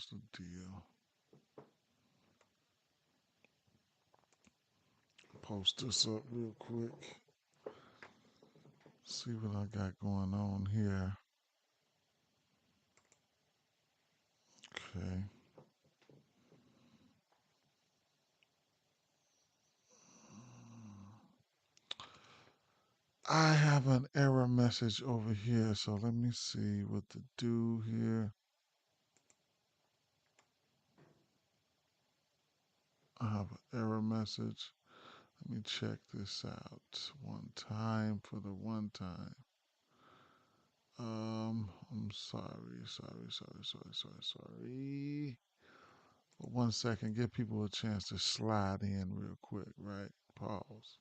what's the deal? Post this up real quick. See what I got going on here. Okay. I have an error message over here, so let me see what to do here. I have an error message. Let me check this out one time for the one time. I'm sorry. But 1 second, give people a chance to slide in real quick, right? Pause.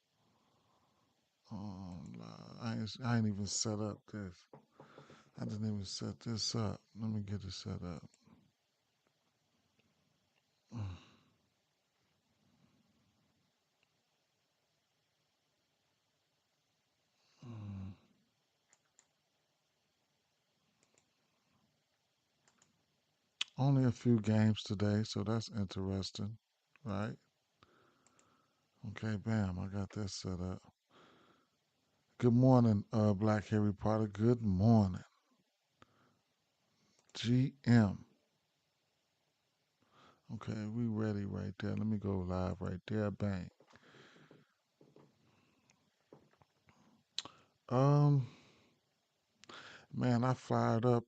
I ain't even set up this. I didn't even set this up. Let me get it set up. Only a few games today, so that's interesting, right? Okay, bam, I got that set up. Good morning, Black Harry Potter. Good morning. GM. Okay, we ready right there. Let me go live right there. Bang. Um, man, I fired up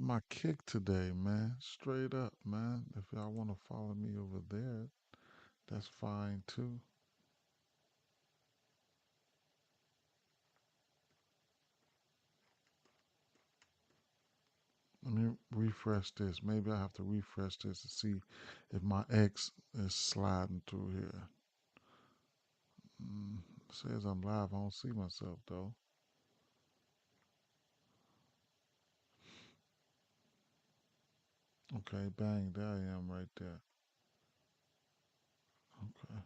my kick today, man. Straight up, man. If y'all want to follow me over there, that's fine too. Let me refresh this. Maybe I have to refresh this to see if my X is sliding through here. Says I'm live. I don't see myself though. Okay, bang. There I am right there. Okay.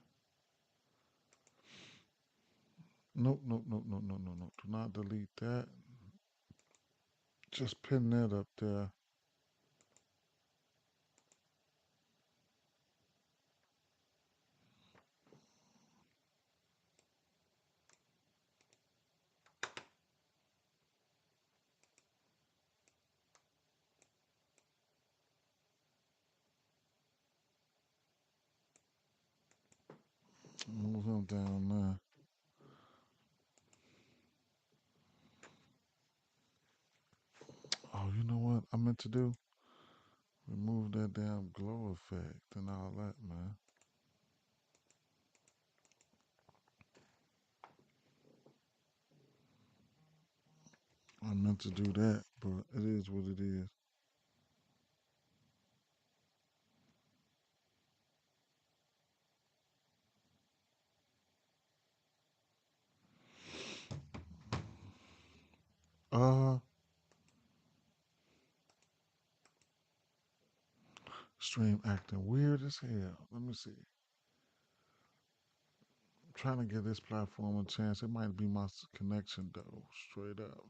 Nope. Do not delete that. Just pin that up there. Move him down there. Oh, you know what I meant to do? Remove that damn glow effect and all that, man. I meant to do that, but it is what it is. Uh, Stream acting weird as hell. Let me see. I'm trying to give this platform a chance. It might be my connection though, straight up.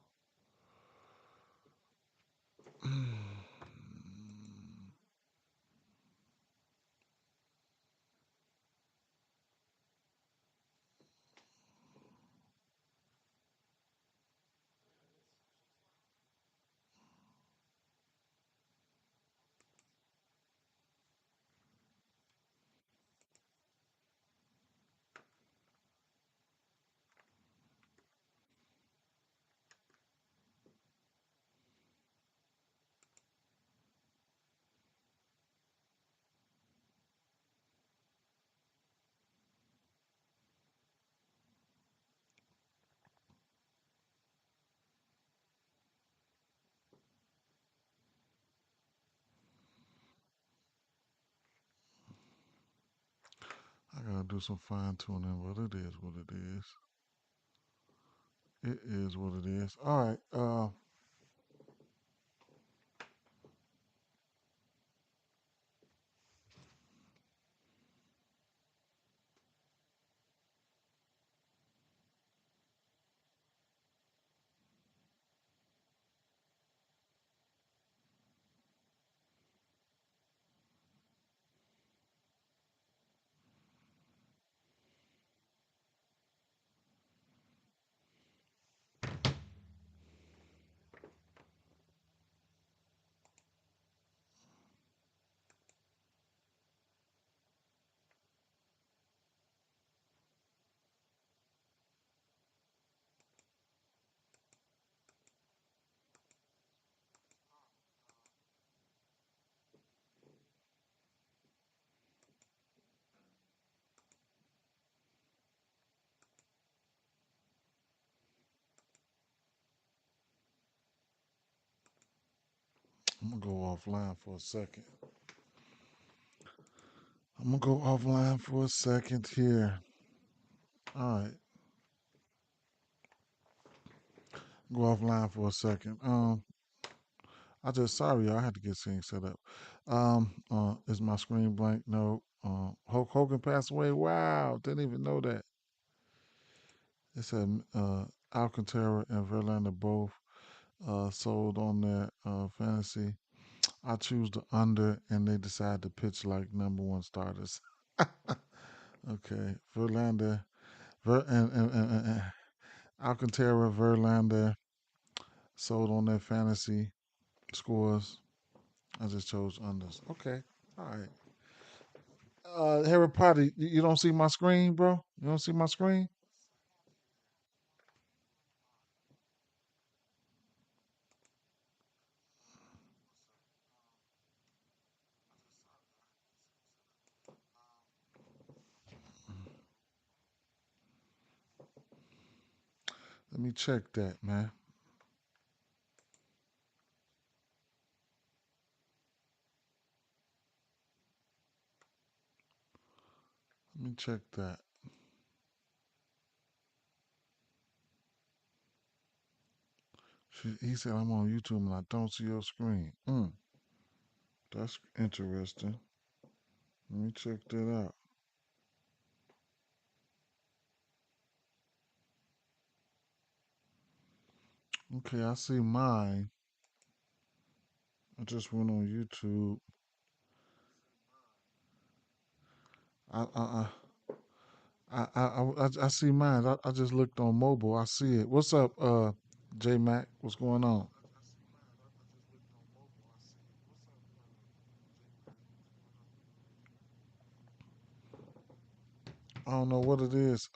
I gotta do some fine tuning, but it is what it is. It is what it is. All right. I'm gonna go offline for a second. I'm gonna go offline for a second here. All right, go offline for a second. I just sorry, I had to get things set up. Is my screen blank? No. Hulk Hogan passed away. Wow, didn't even know that. It said Alcantara and Verlander both sold on their fantasy. I choose the under, and they decide to pitch like number one starters. Okay, Verlander, and Alcantara, Verlander sold on their fantasy scores. I just chose unders. Okay, all right. Harry Potter, you don't see my screen, bro? You don't see my screen? Let me check that, man. Let me check that. He said I'm on YouTube and I don't see your screen. That's interesting. Let me check that out. Okay, I see mine. I just went on YouTube. I I I I see mine. I just looked on mobile. I see it. What's up, J Mac? What's going on? I don't know what it is.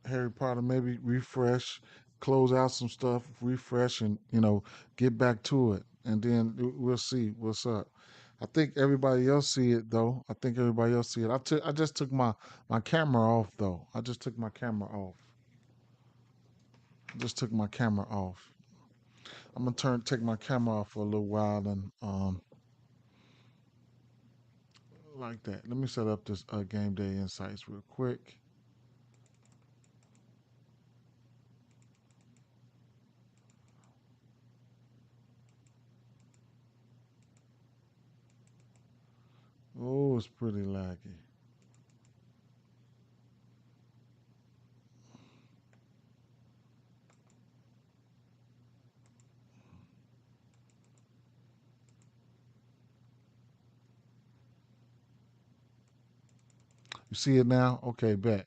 Harry Potter, maybe refresh, close out some stuff, refresh, and get back to it, and then we'll see what's up. I think everybody else see it though. I think everybody else see it. I just took my camera off though. I just took my camera off. I just took my camera off. I'm gonna take my camera off for a little while and like that. Let me set up this game day insights real quick. Oh, it's pretty laggy. You see it now? Okay, bet.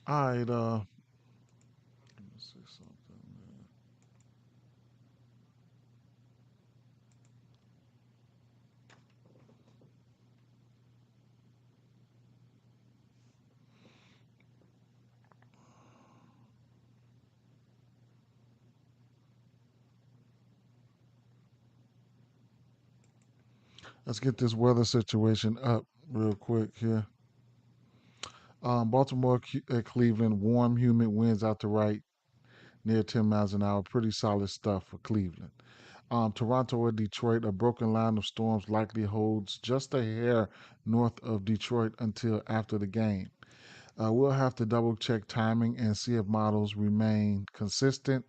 All right, let me see something. Let's get this weather situation up real quick here. Baltimore at Cleveland, warm, humid winds out to right, near 10 miles an hour. Pretty solid stuff for Cleveland. Toronto or Detroit, a broken line of storms likely holds just a hair north of Detroit until after the game. We'll have to double check timing and see if models remain consistent.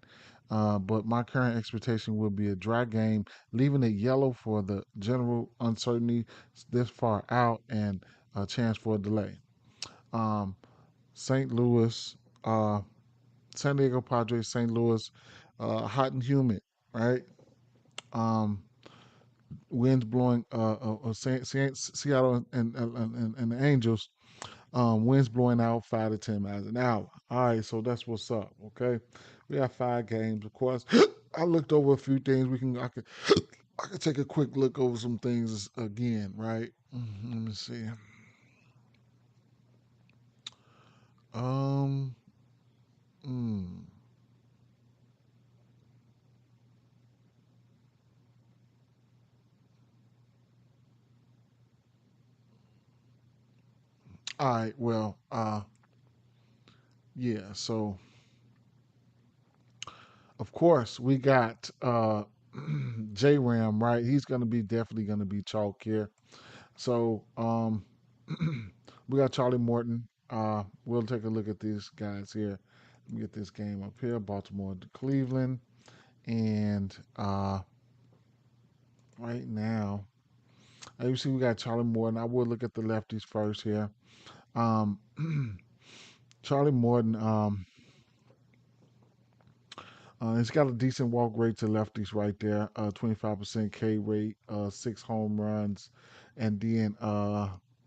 But my current expectation will be a dry game, leaving it yellow for the general uncertainty this far out and a chance for a delay. Um, St. Louis, uh, San Diego Padres, St. Louis, hot and humid, right? Um, Winds blowing, Seattle and the Angels, winds blowing out 5 to 10 miles an hour. All right, so that's what's up. Okay, we have 5 games, of course. I looked over a few things. I could take a quick look over some things again, right? Let me see. Um, mm, All right. Well, yeah. So of course we got J Ram, right? He's gonna be definitely gonna be chalk here. So we got Charlie Morton. We'll take a look at these guys here. Let me get this game up here. Baltimore to Cleveland. And right now, as you see, we got Charlie Morton. I will look at the lefties first here. Um, Charlie Morton, he's got a decent walk rate to lefties right there. 25% K rate, 6 home runs, and then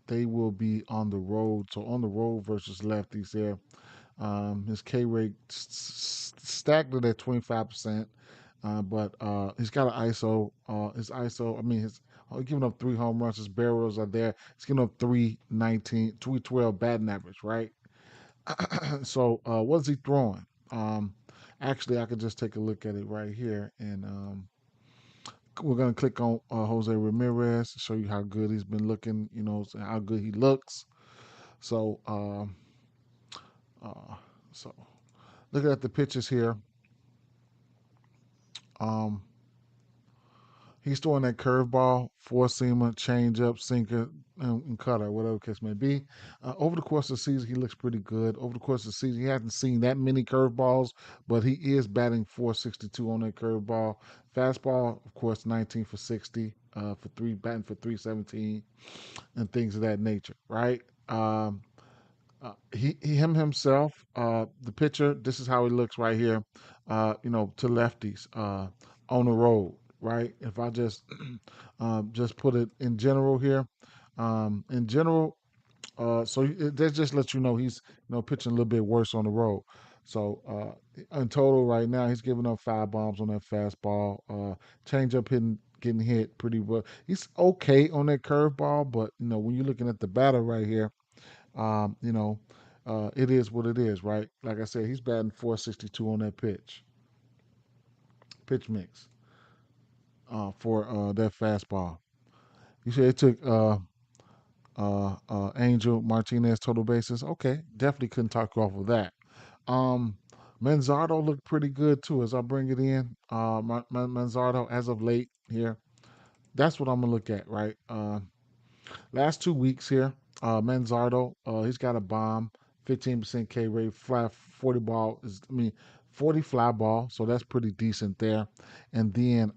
they will be on the road. So on the road versus lefties there. His K rate stacked it at 25%, but he's got an ISO. His ISO, I mean, his giving up 3 home runs. His barrels are there. He's giving up 319, 312 batting average, right? So what's he throwing? Um, Actually, I could just take a look at it right here, and we're gonna click on Jose Ramirez to show you how good he's been looking. You know, how good he looks. So, uh, so looking at the pitches here, um, he's throwing that curveball, four seamer, changeup, sinker, and cutter, whatever the case may be. Over the course of the season, he looks pretty good. Over the course of the season, he hasn't seen that many curveballs, but he is batting 462 on that curveball. Fastball, of course, 19 for 60, for three, batting for 317, and things of that nature, right? Him himself, the pitcher. This is how he looks right here. To lefties, on the road, right? If I just put it in general here, in general, that just lets you know he's pitching a little bit worse on the road. So in total, right now he's giving up 5 bombs on that fastball. Changeup hitting, getting hit pretty well. He's okay on that curveball, but when you're looking at the batter right here, um, you know, it is what it is, right? Like I said, he's batting 462 on that pitch mix for that fastball. You said it took Angel Martinez total bases. Okay, definitely couldn't talk you off of that. Um, Manzardo looked pretty good too as I bring it in. Manzardo as of late here. That's what I'm gonna look at, right? Last 2 weeks here, Manzardo, he's got a bomb, 15% K rate, fly 40 ball is, I mean, 40 fly ball, so that's pretty decent there. And then,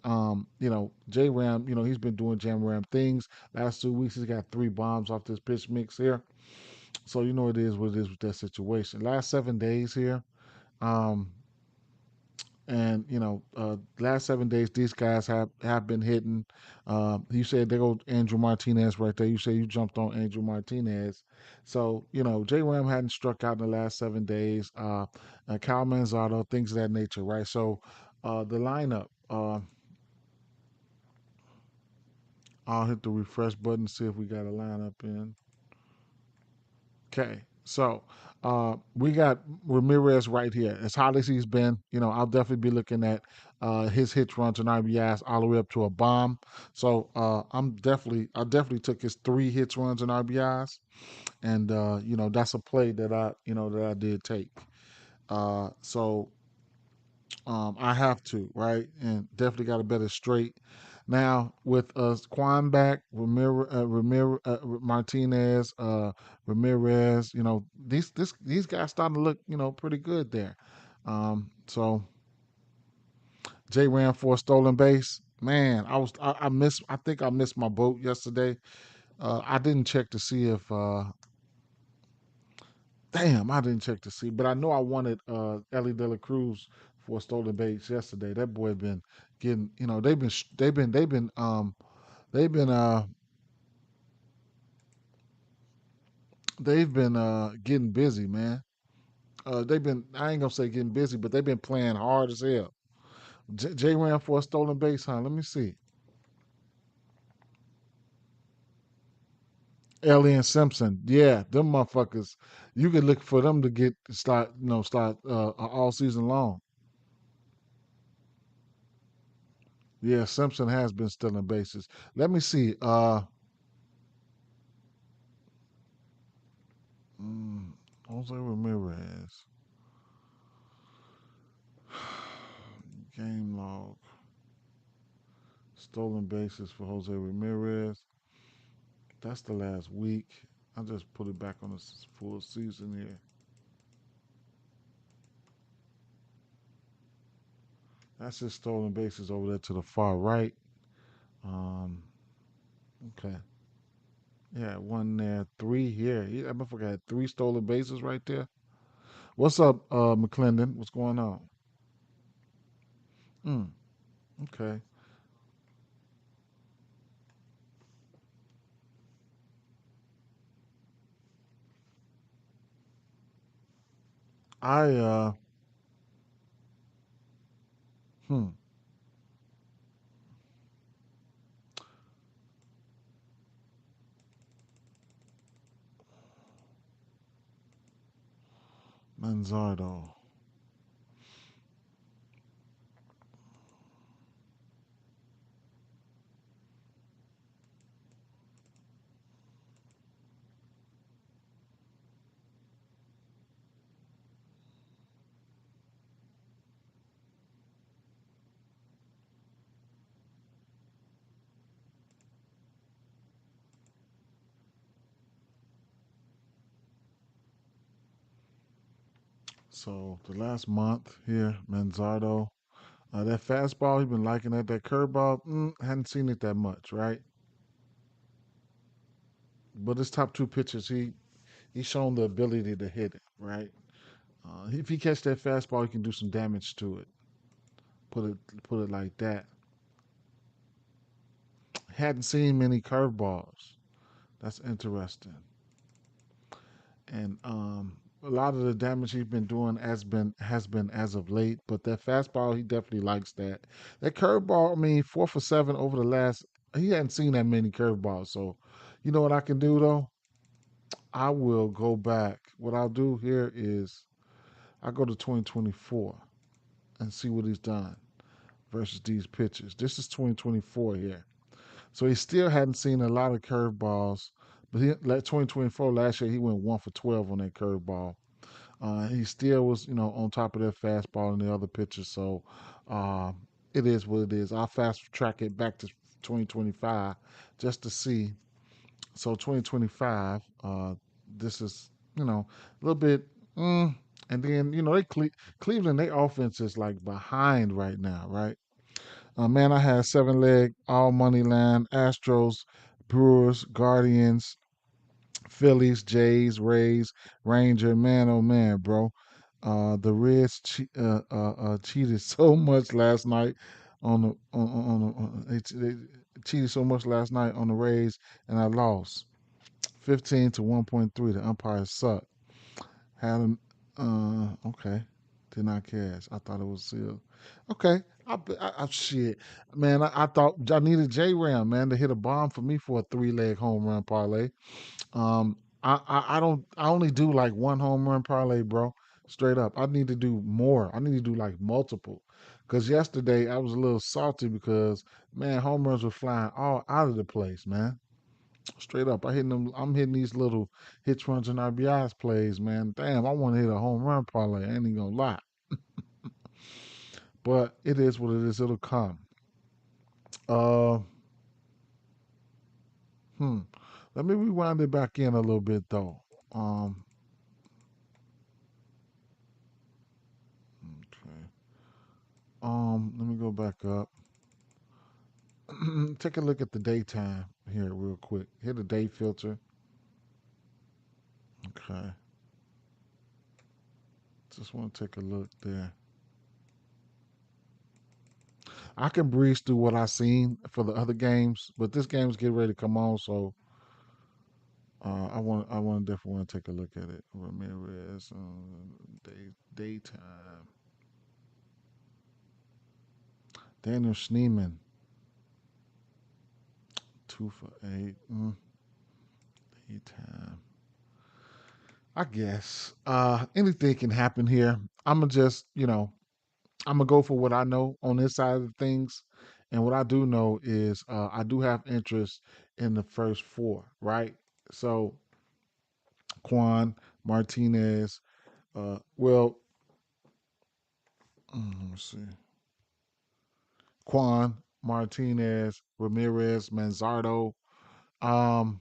J Ram, he's been doing Jam Ram things. Last 2 weeks, he's got 3 bombs off this pitch mix here. So it is what it is with that situation. Last 7 days here, um, and last 7 days, these guys have been hitting. You said they go Andrew Martinez right there. You say you jumped on Andrew Martinez. So J Ram hadn't struck out in the last 7 days. Kyle Manzardo, things of that nature, right? So the lineup. I'll hit the refresh button, see if we got a lineup in. Okay, so we got Ramirez right here. As hot as he's been, I'll definitely be looking at his hits, runs, and RBIs all the way up to a bomb. So I definitely took his 3 hits, runs, and RBIs, and that's a play that I did take. So I have to, right? And definitely got to bet it straight. Now with Quan back, Martinez, Ramirez, these guys starting to look, pretty good there. So J ran for a stolen base. Man, I missed. I think I missed my boat yesterday. I didn't check to see if damn, I didn't check to see, but I know I wanted Ellie De La Cruz for a stolen base yesterday. That boy been getting, they've been getting busy, man. They've been, I ain't gonna say getting busy, but they've been playing hard as hell. J ran for a stolen base, huh? Let me see. Ellie and Simpson, yeah, them motherfuckers. You could look for them to start all season long. Yeah, Simpson has been stealing bases. Let me see. Mm, Jose Ramirez. Game log. Stolen bases for Jose Ramirez. That's the last week. I just put it back on the full season here. That's his stolen bases over there to the far right. Um, okay. Yeah, one there, three here. I forgot three stolen bases right there. What's up, McClendon? What's going on? Mm, okay. I hmm, Manzardo. So the last month here, Manzardo. That fastball, he been liking that. That curveball, hadn't seen it that much, right? But his top two pitches, he's shown the ability to hit it, right? If he catch that fastball, he can do some damage to it. Put it like that. Hadn't seen many curveballs. That's interesting. And a lot of the damage he's been doing has been as of late. But that fastball, he definitely likes that. That curveball, I mean, 4 for 7 over the last. He hadn't seen that many curveballs. So, you know what I can do though? I will go back. What I'll do here is I go to 2024 and see what he's done versus these pitches. This is 2024 here. So he still hadn't seen a lot of curveballs. But like 2024 last year, he went 1 for 12 on that curveball. He still was, on top of that fastball and the other pitches. So uh, it is what it is. I'll fast track it back to 2025 just to see. So 2025, this is, a little bit. And then, Cleveland, their offense is like behind right now, right? Man, I had seven leg, all money line, Astros, Brewers, Guardians, Phillies, Jays, Rays, Ranger. Man, oh man, bro. The Reds cheated so much last night on the they cheated so much last night on the Rays, and I lost 15 to 1.3. The umpires suck. Had them. Okay. Did not cash. I thought it was sealed. Okay. Shit, man. I thought I needed J Ram, man, to hit a bomb for me for a 3 leg home run parlay. I don't. I only do like one home run parlay, bro. Straight up. I need to do more. I need to do like multiple. Cause yesterday I was a little salty because man, home runs were flying all out of the place, man. Straight up. I'm hitting these little hits, runs, and RBIs plays, man. Damn, I want to hit a home run parlay. I ain't even gonna lie. But it is what it is. It'll come. Uh, hmm. Let me rewind it back in a little bit though. Um, okay. Let me go back up. Take a look at the daytime here real quick. Hit the day filter. Okay. Just want to take a look there. I can breeze through what I seen for the other games, but this game's getting ready to come on, so I definitely want to take a look at it. Ramirez, daytime. Daniel Schneeman, 2 for 8. Daytime. I guess anything can happen here. I'm gonna just, I'm gonna go for what I know on this side of things, and what I do know is I do have interest in the first four, right? So Quan, Martinez. Well, let me see. Quan, Martinez, Ramirez, Manzardo. Um,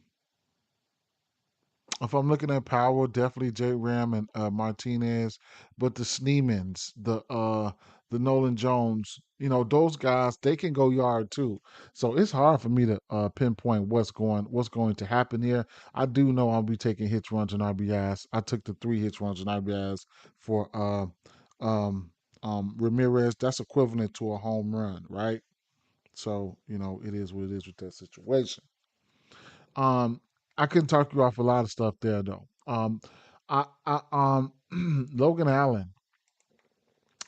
if I'm looking at power, definitely J Ram and Martinez, but the Sneemans, the Nolan Jones, those guys, they can go yard too. So it's hard for me to pinpoint what's going to happen here. I do know I'll be taking hits, runs, and RBIs. I took the 3 hits, runs, and RBIs for um Ramirez. That's equivalent to a home run, right? So it is what it is with that situation. Um, I couldn't talk you off a lot of stuff there though. Logan Allen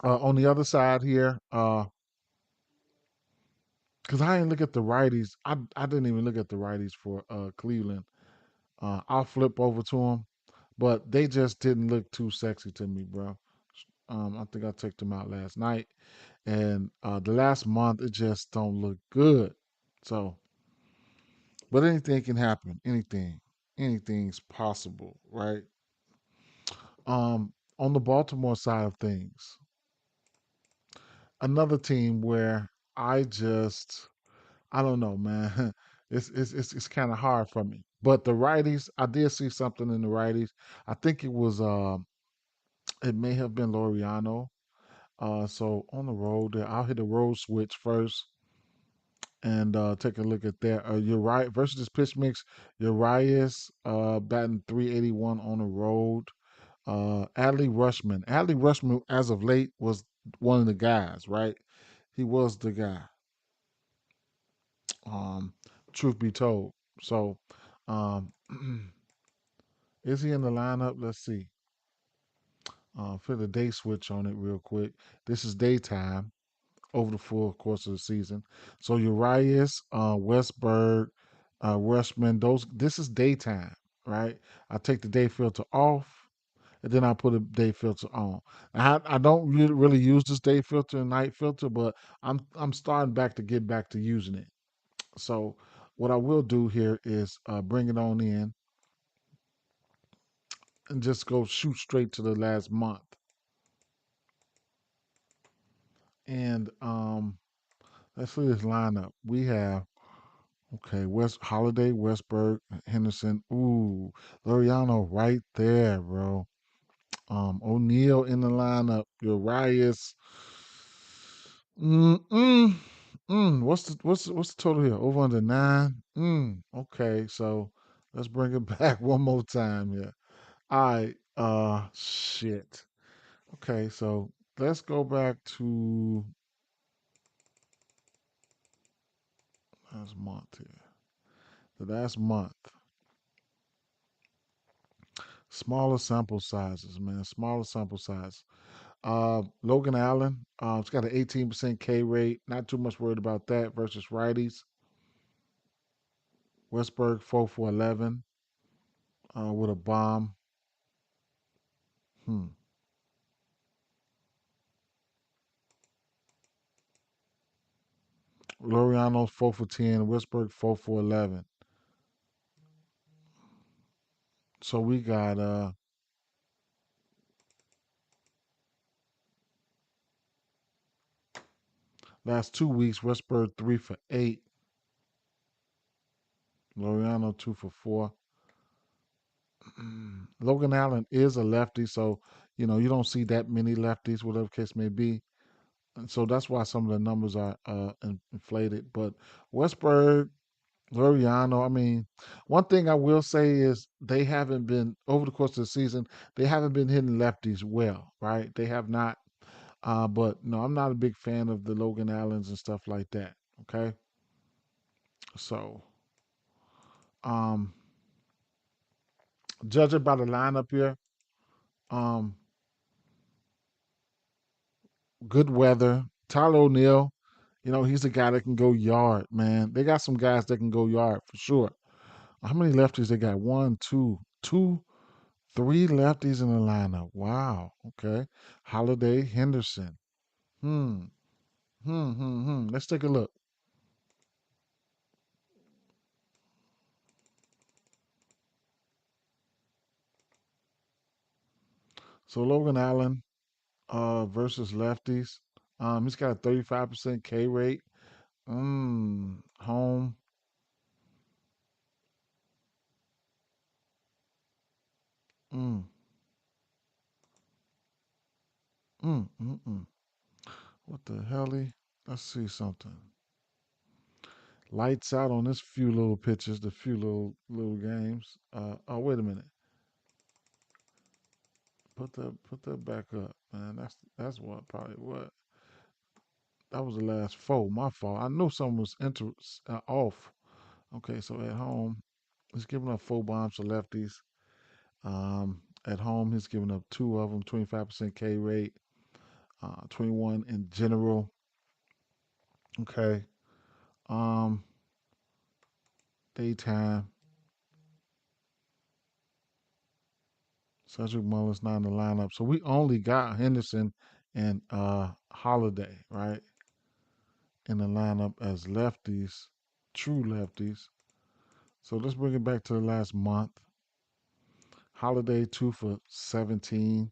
on the other side here. Because I didn't look at the righties. I didn't even look at the righties for Cleveland. I'll flip over to them, but they just didn't look too sexy to me, bro. I think I checked them out last night, and the last month it just don't look good. So, but anything can happen. Anything's possible, right? On the Baltimore side of things, another team where I don't know, man. It's kind of hard for me. But the righties, I did see something in the righties. I think it may have been Loriano. So on the road there, I'll hit the road switch first and take a look at that. Urias versus this pitch mix. Urias batting 381 on the road. Adley Rushman. Adley Rushman, as of late, was one of the guys, right? He was the guy. Um, truth be told. So, um, is he in the lineup? Let's see. Put the day switch on it real quick. This is daytime over the full course of the season. So Urias, Westberg, Rushman. This is daytime, right? I take the day filter off and then I put a day filter on. I don't really use this day filter and night filter, but I'm starting back to get back to using it. So what I will do here is bring it on in and just go shoot straight to the last month. And let's see this lineup. We have West Holiday, Westberg, Henderson. Ooh, Loriano right there, bro. O'Neal in the lineup. Urias. Mm, what's the total here? Over under 9. Okay, so let's bring it back one more time here. All right. Shit. Okay, so let's go back to last month here. The last month. Smaller sample sizes, man. Smaller sample size. Logan Allen, it's got an 18% K rate. Not too much worried about that versus righties. Westberg 4 for 11 with a bomb. Hmm. Loriano's 4 for 10. Westberg 4 for 11. So we got last 2 weeks, Westberg 3 for 8. Loriano 2 for 4. Logan Allen is a lefty, so you don't see that many lefties, whatever the case may be. And so that's why some of the numbers are inflated. But Westberg, Loriano, I mean, one thing I will say is they haven't been over the course of the season. They haven't been hitting lefties well, right? They have not. But no, I'm not a big fan of the Logan Allens and stuff like that. Okay, so um, judging by the lineup here, um, good weather. Tyler O'Neill, he's a guy that can go yard, man. They got some guys that can go yard for sure. How many lefties they got? One, two, three lefties in the lineup. Wow. Okay. Holiday, Henderson. Hmm. Let's take a look. So Logan Allen versus lefties. He's got a 35% K rate. Home. Mm, mm. What the hell? Let's see something. Lights out on this few little pitches, the few little games. Oh, wait a minute. Put that back up, man. That's what probably what. That was the last four. My fault. I knew something was off. Okay, so at home, he's giving up 4 bombs to lefties. At home, he's giving up two of them, 25% K rate, 21 in general. Okay. Um, Daytime, Cedric Mullins not in the lineup. So we only got Henderson and Holiday, right, in the lineup as lefties, true lefties. So let's bring it back to the last month. Holiday 2 for 17.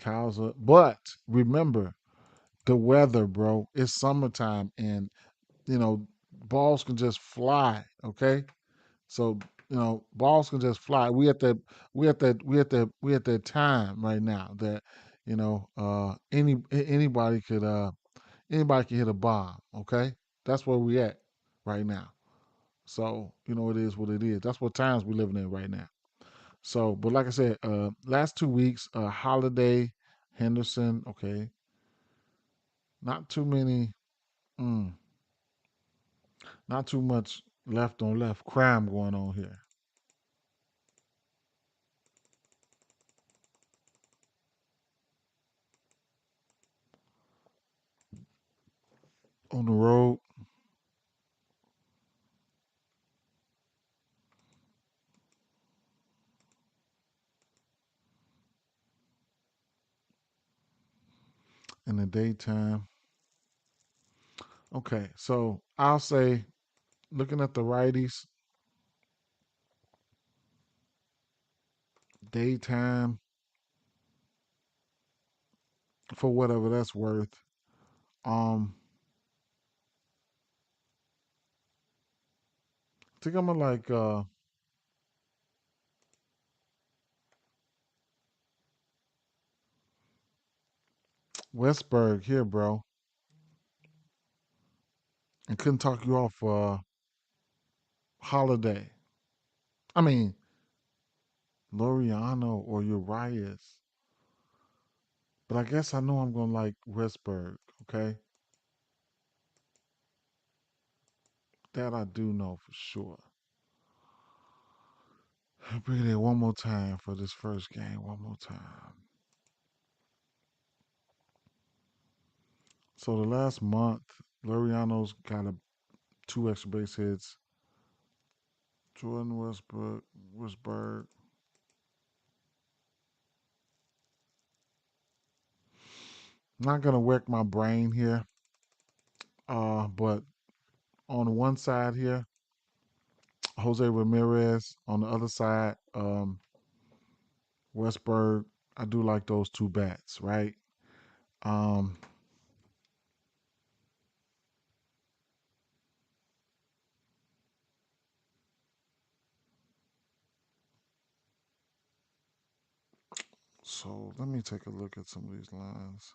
Cowser. But remember the weather, bro. It's summertime and balls can just fly, okay? So, balls can just fly. We at that time right now that, anybody can hit a bomb, okay? That's where we at right now. So, it is what it is. That's what times we living in right now. So, but like I said, last 2 weeks, Holiday, Henderson, okay, not too many, mm, not too much left on left crime going on here. On the road, in the daytime. Okay, so I'll say, looking at the righties, daytime, for whatever that's worth. Um, I think I'm gonna like Westberg here, bro, and couldn't talk you off Holiday. I mean, Loriano or Urias. But I guess I know I'm gonna like Westberg. Okay, that I do know for sure. Bring it in one more time for this first game. One more time. So the last month, Loriano's got 2 extra base hits. Jordan Westberg. Not gonna wreck my brain here. But on one side here, Jose Ramirez. On the other side, Westberg. I do like those two bats, right? Um, so let me take a look at some of these lines.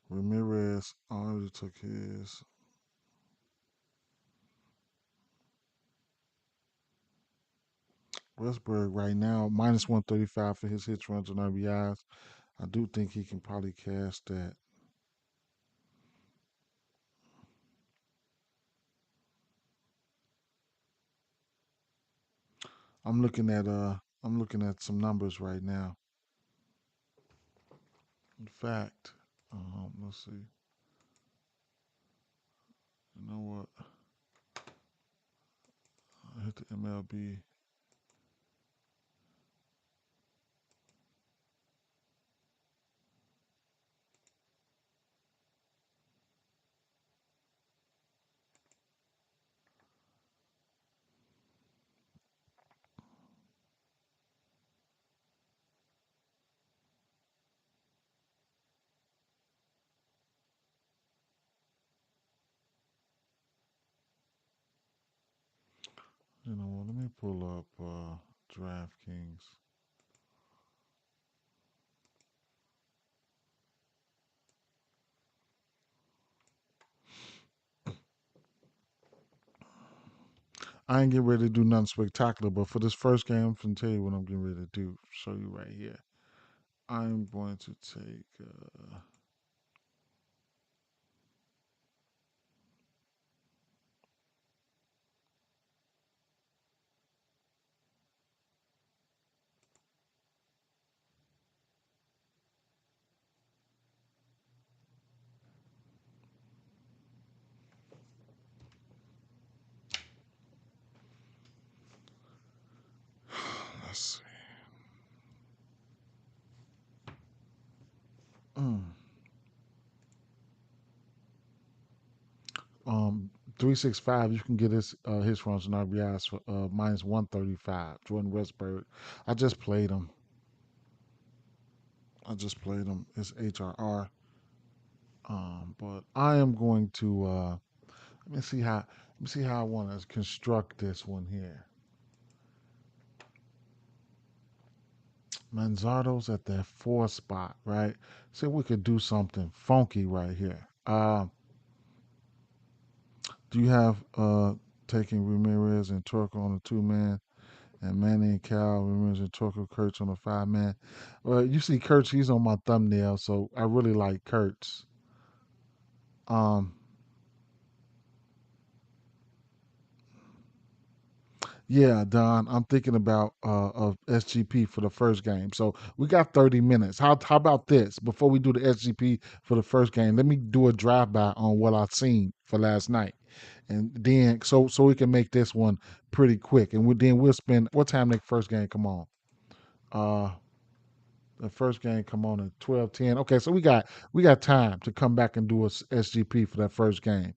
Ramirez already took his. Westberg right now minus 135 for his hits, runs, and RBIs. I do think he can probably cash that. I'm looking at some numbers right now. In fact, let's see. You know what? I hit the MLB. You know what? Let me pull up DraftKings. I ain't getting ready to do nothing spectacular, but for this first game, I'm gonna tell you what I'm getting ready to do. Show you right here. I'm going to take. Let's see. 365. You can get his runs and RBIs for minus 135. Jordan Westburg. I just played him. It's HRR. But I am going to let me see how I want to construct this one here. Manzardo's at that 4 spot, right? See if we could do something funky right here. Do you have taking Ramirez and Torco on a 2-man and Manny and Cal, Ramirez and Torco, Kurtz on a 5-man? Well, you see Kurtz, he's on my thumbnail, so I really like Kurtz. Um, Yeah, Don, I'm thinking about of SGP for the first game. So we got 30 minutes. How about this? Before we do the SGP for the first game, let me do a drive by on what I've seen for last night, and then so we can make this one pretty quick. And then we'll spend what time the first game come on? Uh, the first game come on at 12:10. Okay, so we got time to come back and do a SGP for that first game.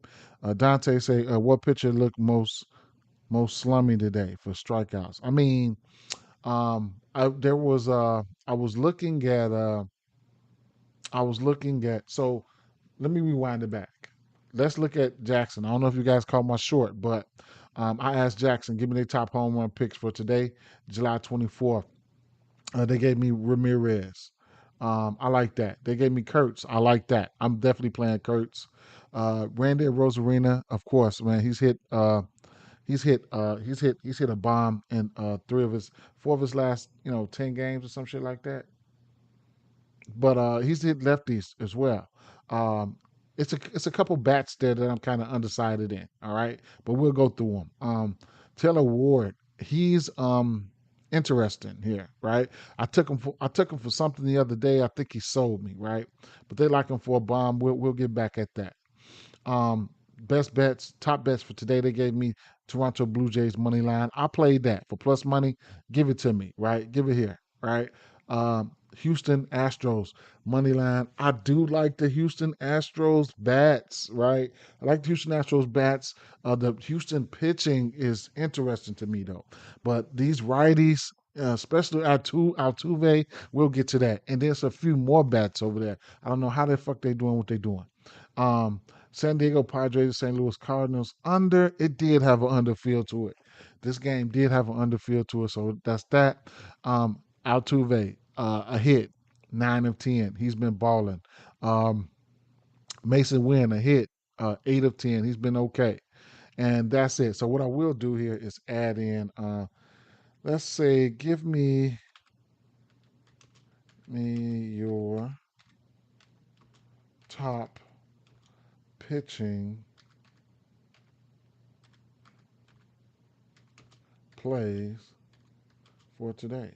Dante say, what pitcher looked most slummy today for strikeouts? I mean, I was looking at so let me rewind it back. Let's look at Jackson. I don't know if you guys caught my short, but I asked Jackson, give me their top home run picks for today, July 24th. They gave me Ramirez. I like that. They gave me Kurtz. I like that. I'm definitely playing Kurtz. Randy Rosarina, of course, man. He's hit a bomb in four of his last 10 games or some shit like that. But he's hit lefties as well. Um, it's a couple bats there that I'm kind of undecided in. All right, but we'll go through them. Taylor Ward, he's interesting here, right? I took him for something the other day. I think he sold me, right? But they like him for a bomb. We'll get back at that. Best bets, top bets for today. They gave me Toronto Blue Jays money line. I played that for plus money. Give it to me, right? Give it here, right? Houston Astros money line. I do like the Houston Astros bats, right? I like the Houston Astros bats. The Houston pitching is interesting to me though, but these righties. Especially Altuve, we'll get to that. And there's a few more bats over there. I don't know how the fuck they doing what they doing. Um, San Diego Padres, St. Louis Cardinals under. It did have an underfield to it. This game did have an underfield to it, so that's that. Altuve, a hit, 9 of 10. He's been balling. Um, Mason Wynn, a hit, 8 of 10. He's been okay, and that's it. So what I will do here is add in. Let's say, give me your top pitching plays for today.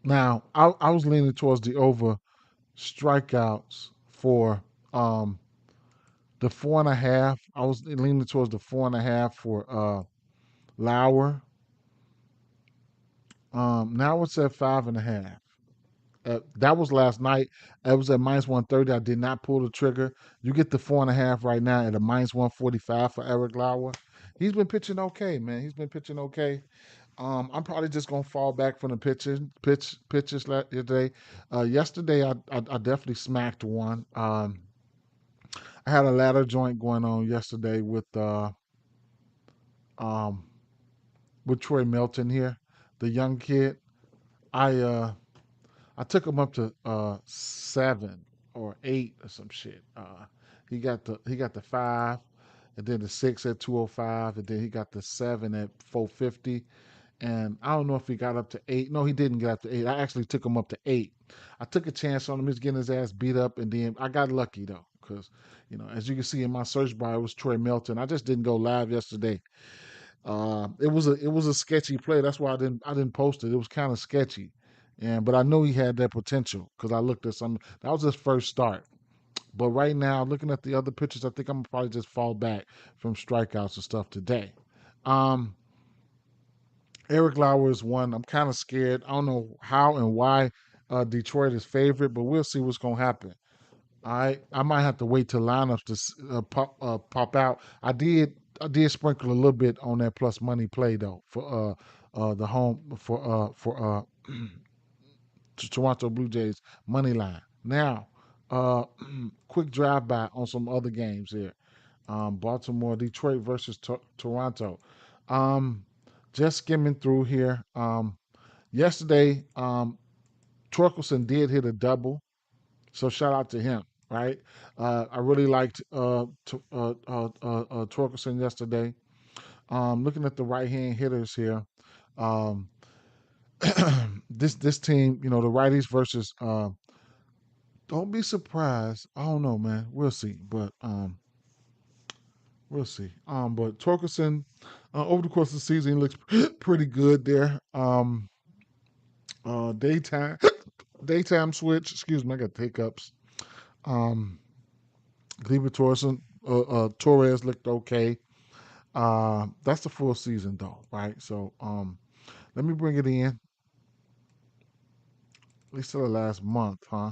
Now, I was leaning towards the over strikeouts for the 4.5. I was leaning towards the 4.5 for Lauer. Now it's at 5.5. That was last night. It was at minus 130. I did not pull the trigger. You get the 4.5 right now at a minus 145 for Eric Lauer. He's been pitching okay, man. He's been pitching okay. I'm probably just gonna fall back from the pitches today. Yesterday, I definitely smacked one. I had a ladder joint going on yesterday um with Troy Milton here, the young kid. I uh I took him up to 7 or 8 or some shit. He got the 5, and then the 6 at 205, and then he got the 7 at 450. And I don't know if he got up to 8. No, he didn't get up to 8. I actually took him up to 8. I took a chance on him. He's getting his ass beat up, and then I got lucky though, because as you can see in my search bar, it was Troy Milton. I just didn't go live yesterday. It was a sketchy play. That's why I didn't post it. It was kind of sketchy, and but I knew he had that potential because I looked at some. That was his first start. But right now, looking at the other pitchers, I think I'm gonna probably just fall back from strikeouts and stuff today. Um, Eric Lauer is one. I'm kind of scared. I don't know how and why Detroit is favorite, but we'll see what's gonna happen. I might have to wait till lineups to pop out. I did sprinkle a little bit on that plus money play though for the home for Toronto Blue Jays money line. Now, uh, quick drive by on some other games here. Baltimore, Detroit versus Toronto. Um, just skimming through here. Yesterday, Torkelson did hit a double, so shout out to him. Right, I really liked Torkelson yesterday. Looking at the right hand hitters here, um, this team, the righties versus. Don't be surprised. I don't know, man. We'll see, but we'll see. But Torkelson, over the course of the season, he looks pretty good there. Daytime, daytime switch. Excuse me, I got hiccups. Um, Gleyber Torres looked okay. That's the full season though, right? So let me bring it in. At least to the last month, huh?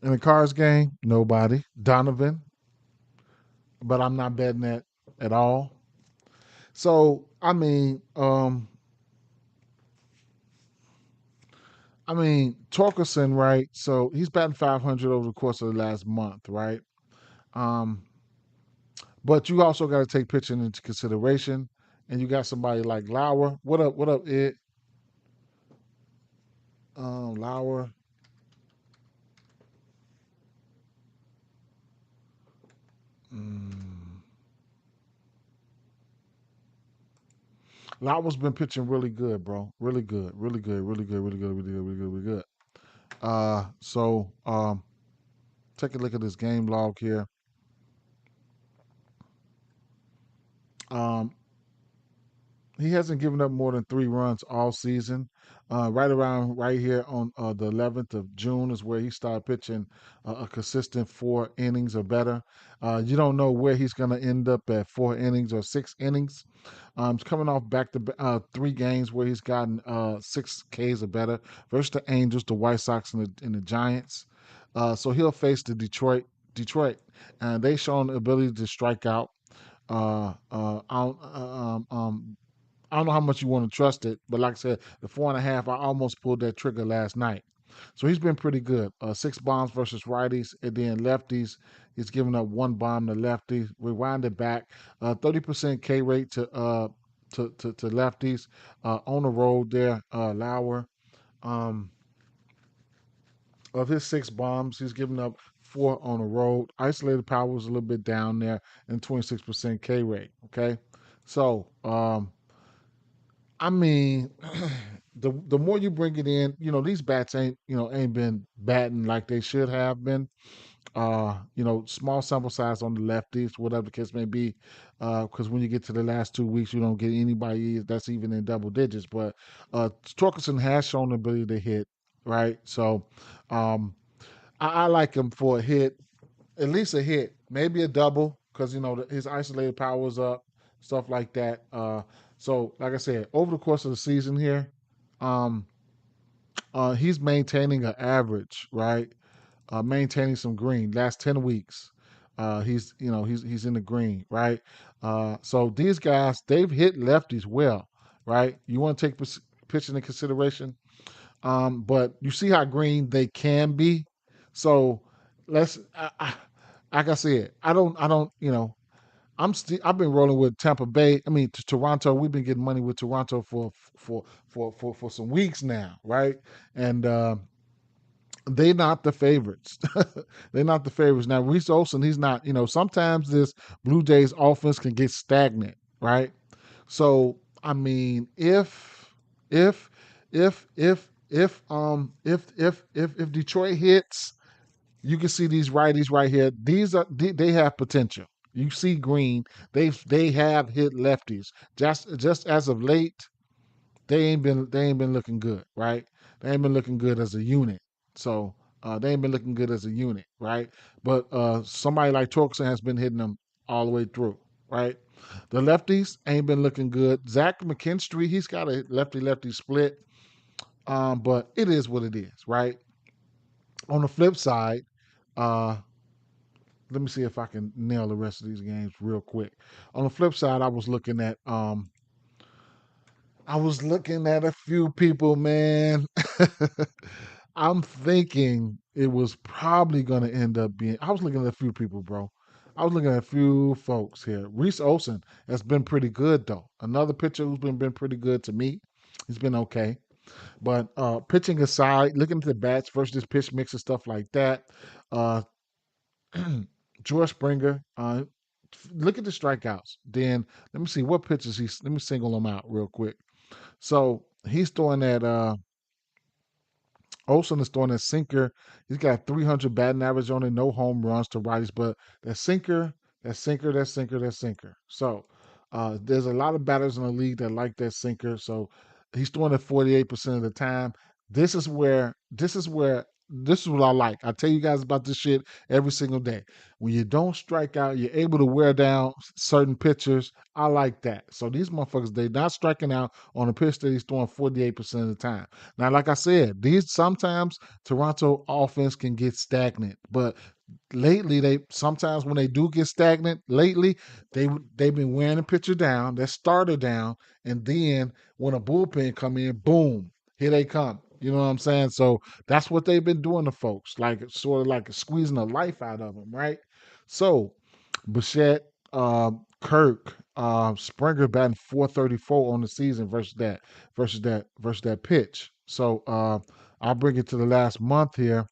In the Cards game, nobody. Donovan, but I'm not betting that at all. So Torkelson, right? So he's batting 500 over the course of the last month, right? Um, but you also got to take pitching into consideration, and you got somebody like Lauer. What up? What up, Ed? Lauer. Mm. Lauer's been pitching really good, bro. Really good, really good, really good, really good, really good, really good, really good. Take a look at this game log here. Um, he hasn't given up more than 3 runs all season. Right around right here on the 11th of June is where he started pitching a consistent 4 innings or better. You don't know where he's going to end up at 4 innings or 6 innings. He's coming off back to 3 games where he's gotten 6 Ks or better versus the Angels, the White Sox, and the Giants. So he'll face the Detroit, and they shown the ability to strike out. I don't know how much you want to trust it, but like I said, the 4.5, I almost pulled that trigger last night. So he's been pretty good. 6 bombs versus righties, and then lefties. He's given up 1 bomb to lefties. Rewind it back. 30% K rate to lefties. On the road there, Lauer. Um, of his 6 bombs, he's given up 4 on the road. Isolated power is a little bit down there, and 26% K rate. Okay, so I mean, the more you bring it in, these bats ain't been batting like they should have been. Small sample size on the lefties, whatever the case may be. Because when you get to the last 2 weeks, you don't get anybody that's even in double digits. But Torkelson has shown the ability to hit, right? So um, I like him for a hit, at least a hit, maybe a double, because his isolated power is up, stuff like that. So like I said, over the course of the season here, um, He's maintaining an average, right? Maintaining some green. Last 10 weeks, he's in the green, right? So these guys, they've hit lefties well, right? You want to take pitching into consideration, but you see how green they can be. So let's, like I said, I don't, I've been rolling with Tampa Bay. I mean, to Toronto. We've been getting money with Toronto for some weeks now, right? And they're not the favorites. They're not the favorites. Now, Reese Olson, he's not, sometimes this Blue Jays offense can get stagnant, right? So, I mean, if if Detroit hits, you can see these righties right here. They have potential. You see green. They have hit lefties. Just as of late, they ain't been looking good, right? They ain't been looking good as a unit. So they ain't been looking good as a unit, right? But somebody like Torkelson has been hitting them all the way through, right? The lefties ain't been looking good. Zach McKinstry, he's got a lefty split, but it is what it is, right? On the flip side, uh, let me see if I can nail the rest of these games real quick. On the flip side, I was looking at a few people, man. I'm thinking it was probably going to end up being. I was looking at a few people, bro. I was looking at a few folks here. Reese Olson has been pretty good, though. Another pitcher who's been pretty good to me. He's been okay. But pitching aside, looking at the bats versus pitch mix and stuff like that, uh, George Springer, look at the strikeouts. Then let me see what pitches he's. Let me single them out real quick. So he's throwing that. Olson is throwing that sinker. He's got 300 batting average on it, no home runs to righties, but that sinker, that sinker, that sinker, that sinker. So there's a lot of batters in the league that like that sinker. So he's throwing it 48% of the time. This is what I like. I tell you guys about this shit every single day. When you don't strike out, you're able to wear down certain pitchers. I like that. So these motherfuckers, they're not striking out on a pitch that he's throwing 48% of the time. Now, like I said, these sometimes Toronto offense can get stagnant, but lately they sometimes when they do get stagnant lately, they've been wearing the pitcher down, their starter down, and then when a bullpen come in, boom, here they come. You know what I'm saying? So that's what they've been doing to folks, like sort of like squeezing the life out of them, right? So Bichette, Kirk, Springer batting 434 on the season versus that pitch. So I'll bring it to the last month here,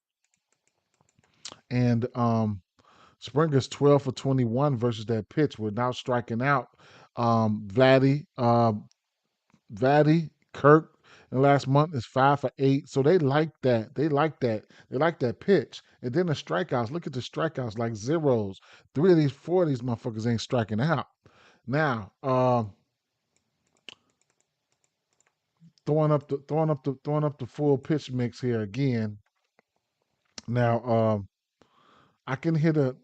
and Springer's 12 for 21 versus that pitch without striking out. Vladdy, Kirk in the last month is 5 for 8. So they like that. They like that. They like that pitch. And then the strikeouts. Look at the strikeouts like zeros. 4 of these motherfuckers ain't striking out. Now, throwing up the full pitch mix here again. Now, I can hit a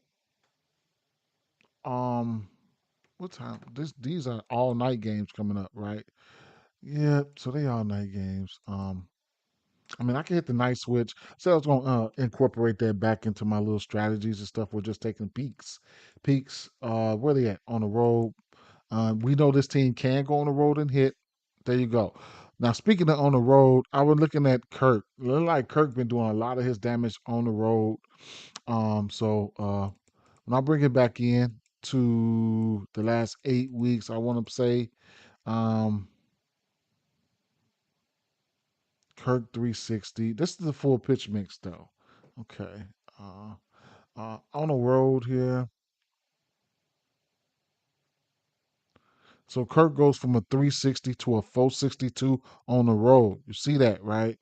um what time? These are all night games coming up, right? Yeah, so they all night games. I mean, I can hit the night switch. So I was gonna incorporate that back into my little strategies and stuff. We're just taking peeks, peeks. Where they at on the road? We know this team can go on the road and hit. There you go. Now, speaking of on the road, I was looking at Kirk. Look like Kirk been doing a lot of his damage on the road. So when I bring it back in to the last 8 weeks, I want to say um, Kirk 360. This is the full pitch mix though. Okay. Uh, on the road here. So Kirk goes from a 360 to a 462 on the road. You see that, right?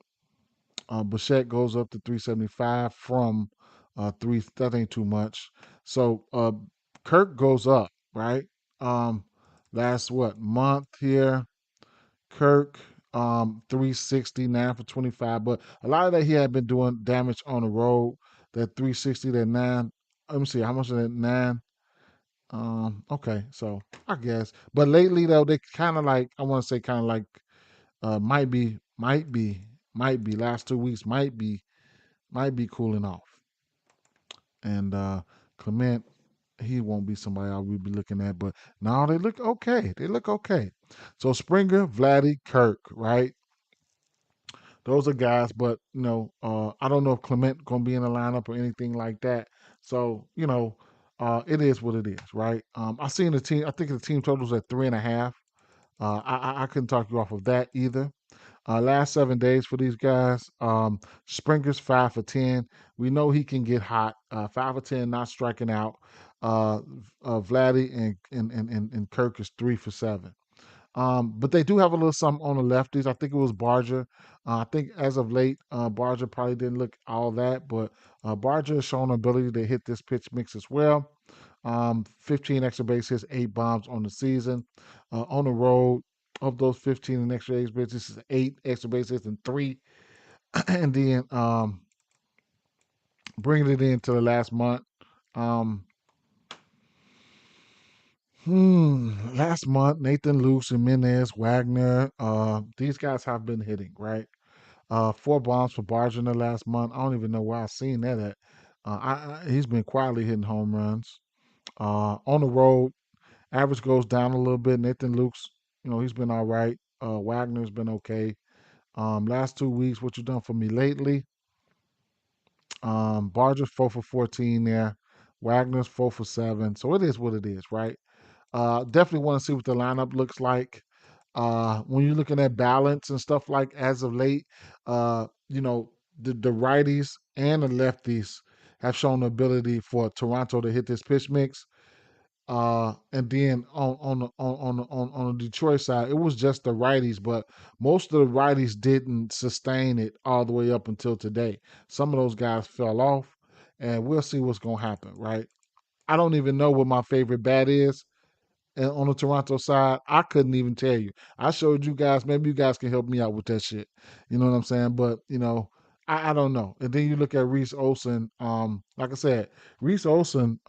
Bichette goes up to 375 from three. That ain't too much. So Kirk goes up, right? Um, last what month here? Kirk 369 for 25, but a lot of that he had been doing damage on the road. That 360, that nine. Let me see how much of that nine. Okay, so I guess, but lately though they kind of like I want to say kind of like might be last 2 weeks might be cooling off. And Clement, he won't be somebody I will be looking at. But now they look okay. They look okay. So Springer, Vladdy, Kirk, right? Those are guys, but I don't know if Clement gonna be in the lineup or anything like that. So it is what it is, right? I seen the team. I think the team totals at 3.5. I couldn't talk you off of that either. Last 7 days for these guys. Springer's 5 for 10. We know he can get hot. 5 for 10, not striking out. Uh, Vladdy and Kirk is 3 for 7. But they do have a little something on the lefties. I think it was Barger. I think as of late, Barger probably didn't look all that, but Barger has shown ability to hit this pitch mix as well. 15 extra base hits, 8 bombs on the season. On the road, of those 15 and extra base hits, this is 8 extra base hits and 3. And then bringing it into the last month. Um, Last month, Nathan Luce and Menez, Wagner, these guys have been hitting, right? 4 bombs for Barger in the last month. I don't even know where I seen that at. He's been quietly hitting home runs. On the road, average goes down a little bit. Nathan Luke's, he's been all right. Wagner's been okay. Last 2 weeks, what you done for me lately? Barger's 4 for 14 there. Wagner's 4 for 7. So it is what it is, right? Definitely want to see what the lineup looks like. When you're looking at balance and stuff like as of late, the righties and the lefties have shown the ability for Toronto to hit this pitch mix. And then on the Detroit side, it was just the righties, but most of the righties didn't sustain it all the way up until today. Some of those guys fell off, and we'll see what's gonna happen, right? I don't even know what my favorite bat is. And on the Toronto side, I couldn't even tell you. I showed you guys. Maybe you guys can help me out with that shit. You know what I'm saying? But I don't know. And then you look at Reese Olson. Like I said, Reese Olson.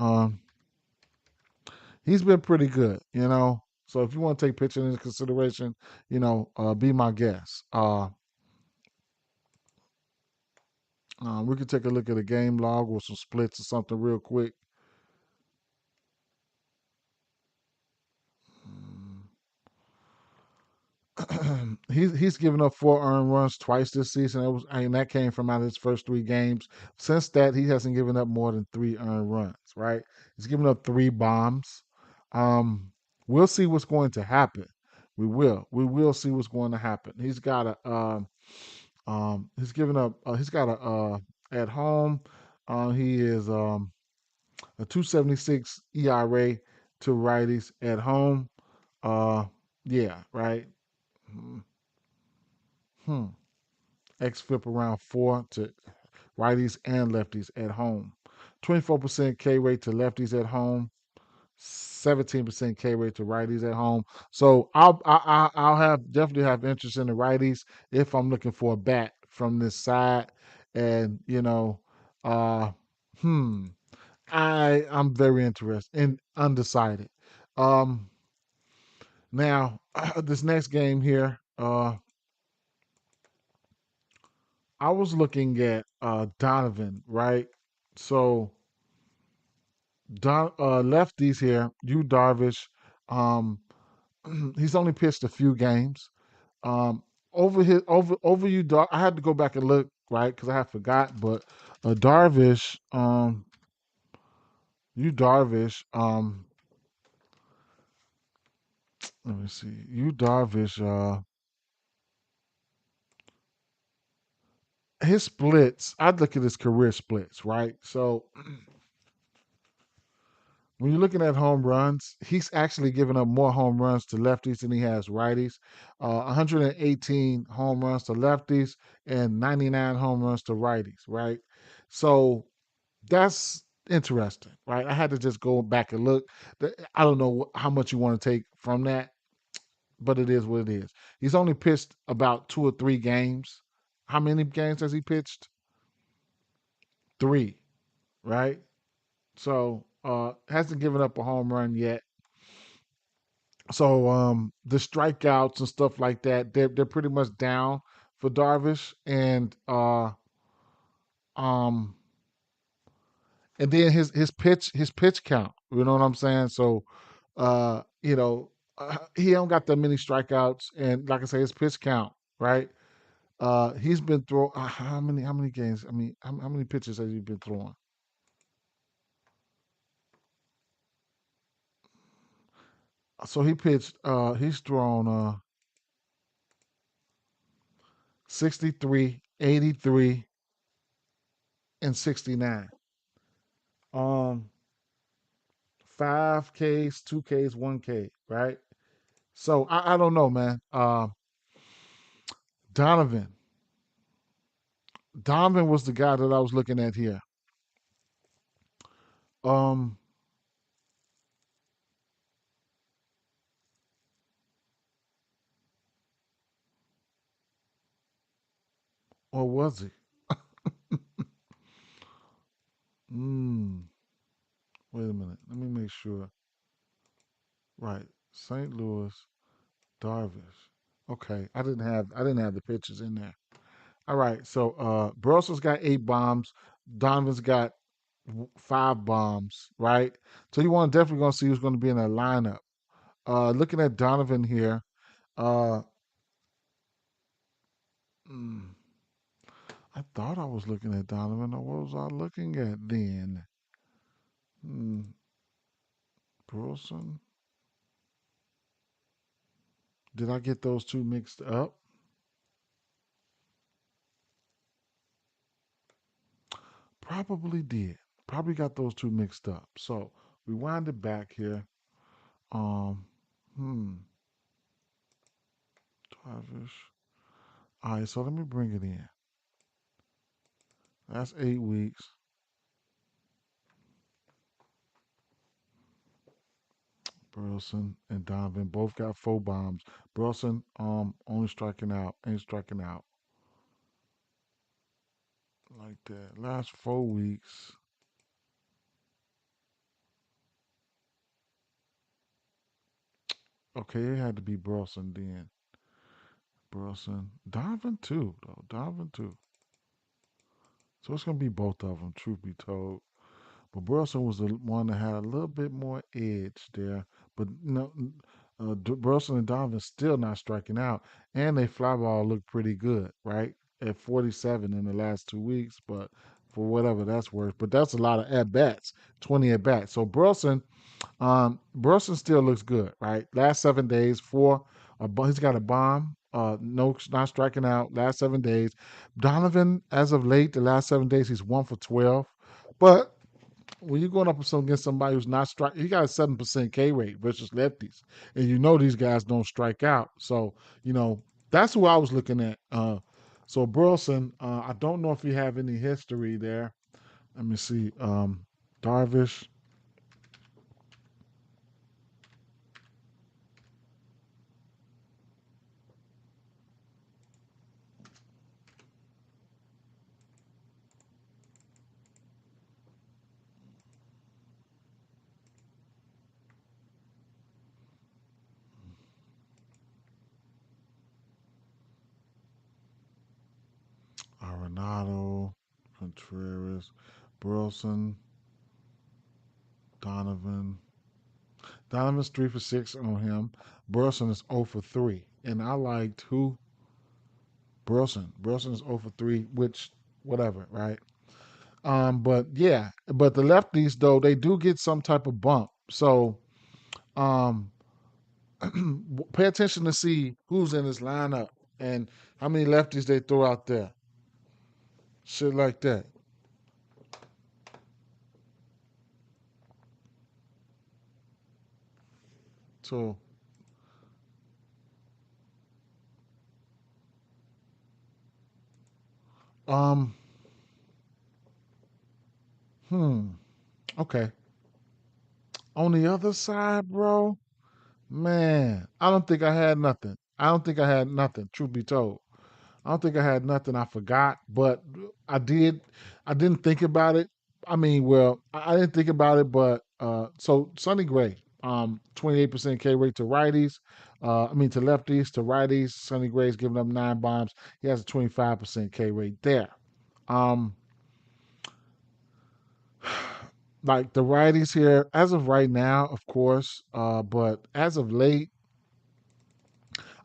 He's been pretty good. So if you want to take pitching into consideration, be my guest. We could take a look at a game log or some splits or something real quick. He's given up 4 earned runs twice this season. That came from out of his first 3 games. Since that, he hasn't given up more than 3 earned runs. Right? He's given up 3 bombs. Um, we'll see what's going to happen. We will. We will see what's going to happen. He's got a. He's given up. He's got a. At home, he is a 2.76 ERA to righties at home. Uh, yeah, right. Hmm. Hmm. XFIP around 4 to righties and lefties at home. 24% K rate to lefties at home. 17% K rate to righties at home. So I'll have definitely have interest in the righties if I'm looking for a bat from this side. And uh, hmm, I'm very interested and undecided. Um, Now this next game here, I was looking at Donovan, right? So lefties here, you Darvish. Um, he's only pitched a few games. Over you, I had to go back and look, right, because I had forgot. But Darvish, you Darvish, let me see, you Darvish, his splits. I'd look at his career splits, right? So when you're looking at home runs, he's actually given up more home runs to lefties than he has righties. 118 home runs to lefties and 99 home runs to righties, right? So that's interesting, right? I had to just go back and look. I don't know how much you want to take from that, but it is what it is. He's only pitched about 2 or 3 games. How many games has he pitched? 3, right? So hasn't given up a home run yet. So the strikeouts and stuff like that, they're pretty much down for Darvish, um and then his pitch count. You know what I'm saying? So he don't got that many strikeouts, and like I say, his pitch count, right? He's been throw how many games? I mean, how many pitches has he been throwing? So he pitched. He's thrown 63, 83, and 69. Um, 5 Ks, 2 Ks, 1 K, right? So I don't know, man. Donovan. Donovan was the guy that I was looking at here. Um, or was he? Hmm. Wait a minute. Let me make sure. Right. St. Louis, Darvish. Okay. I didn't have the pictures in there. All right. So Burleson's got 8 bombs. Donovan's got 5 bombs, right? So you want definitely gonna see who's gonna be in that lineup. Looking at Donovan here, uh mm, I thought I was looking at Donovan, or what was I looking at then? Hmm, Burleson. Did I get those two mixed up? Probably did. Probably got those two mixed up. So we wind it back here. Um, hmm, Travis. All right, so let me bring it in. That's 8 weeks. Burleson and Donovan both got 4 bombs. Burleson only striking out, ain't striking out like that. Last 4 weeks. Okay, it had to be Burleson then. Burleson. Donovan too, though. Donovan too. So it's gonna be both of them, truth be told. But Burleson was the one that had a little bit more edge there. But no, Burleson and Donovan still not striking out, and they fly ball looked pretty good, right? At 47 in the last 2 weeks, but for whatever that's worth. But that's a lot of at bats, 20 at bats. So Burleson still looks good, right? Last 7 days, he's got a bomb. No, not striking out. Last 7 days. Donovan, as of late, the last 7 days, he's 1 for 12. But when you're going up against somebody who's not striking, he got a 7% K rate versus lefties, and you know these guys don't strike out. So that's who I was looking at. So Burleson, I don't know if you have any history there. Let me see. Darvish, Arenado, Contreras, Burleson, Donovan. Donovan's 3 for 6 on him. Burleson is 0 for 3, and I liked who Burleson. Burleson is 0 for 3, which whatever, right? But yeah, but the lefties though they do get some type of bump. So um, pay attention to see who's in this lineup and how many lefties they throw out there. Shit like that. So um, hmm, okay. On the other side, bro, man, I don't think I had nothing. I don't think I had nothing. Truth be told. I don't think I had nothing I forgot, but I did. I didn't think about it. I mean, well, I didn't think about it, but so Sonny Gray, 28% K rate to righties. To lefties, to righties. Sonny Gray's giving up 9 bombs. He has a 25% K rate there. Um, like the righties here, as of right now, of course, but as of late,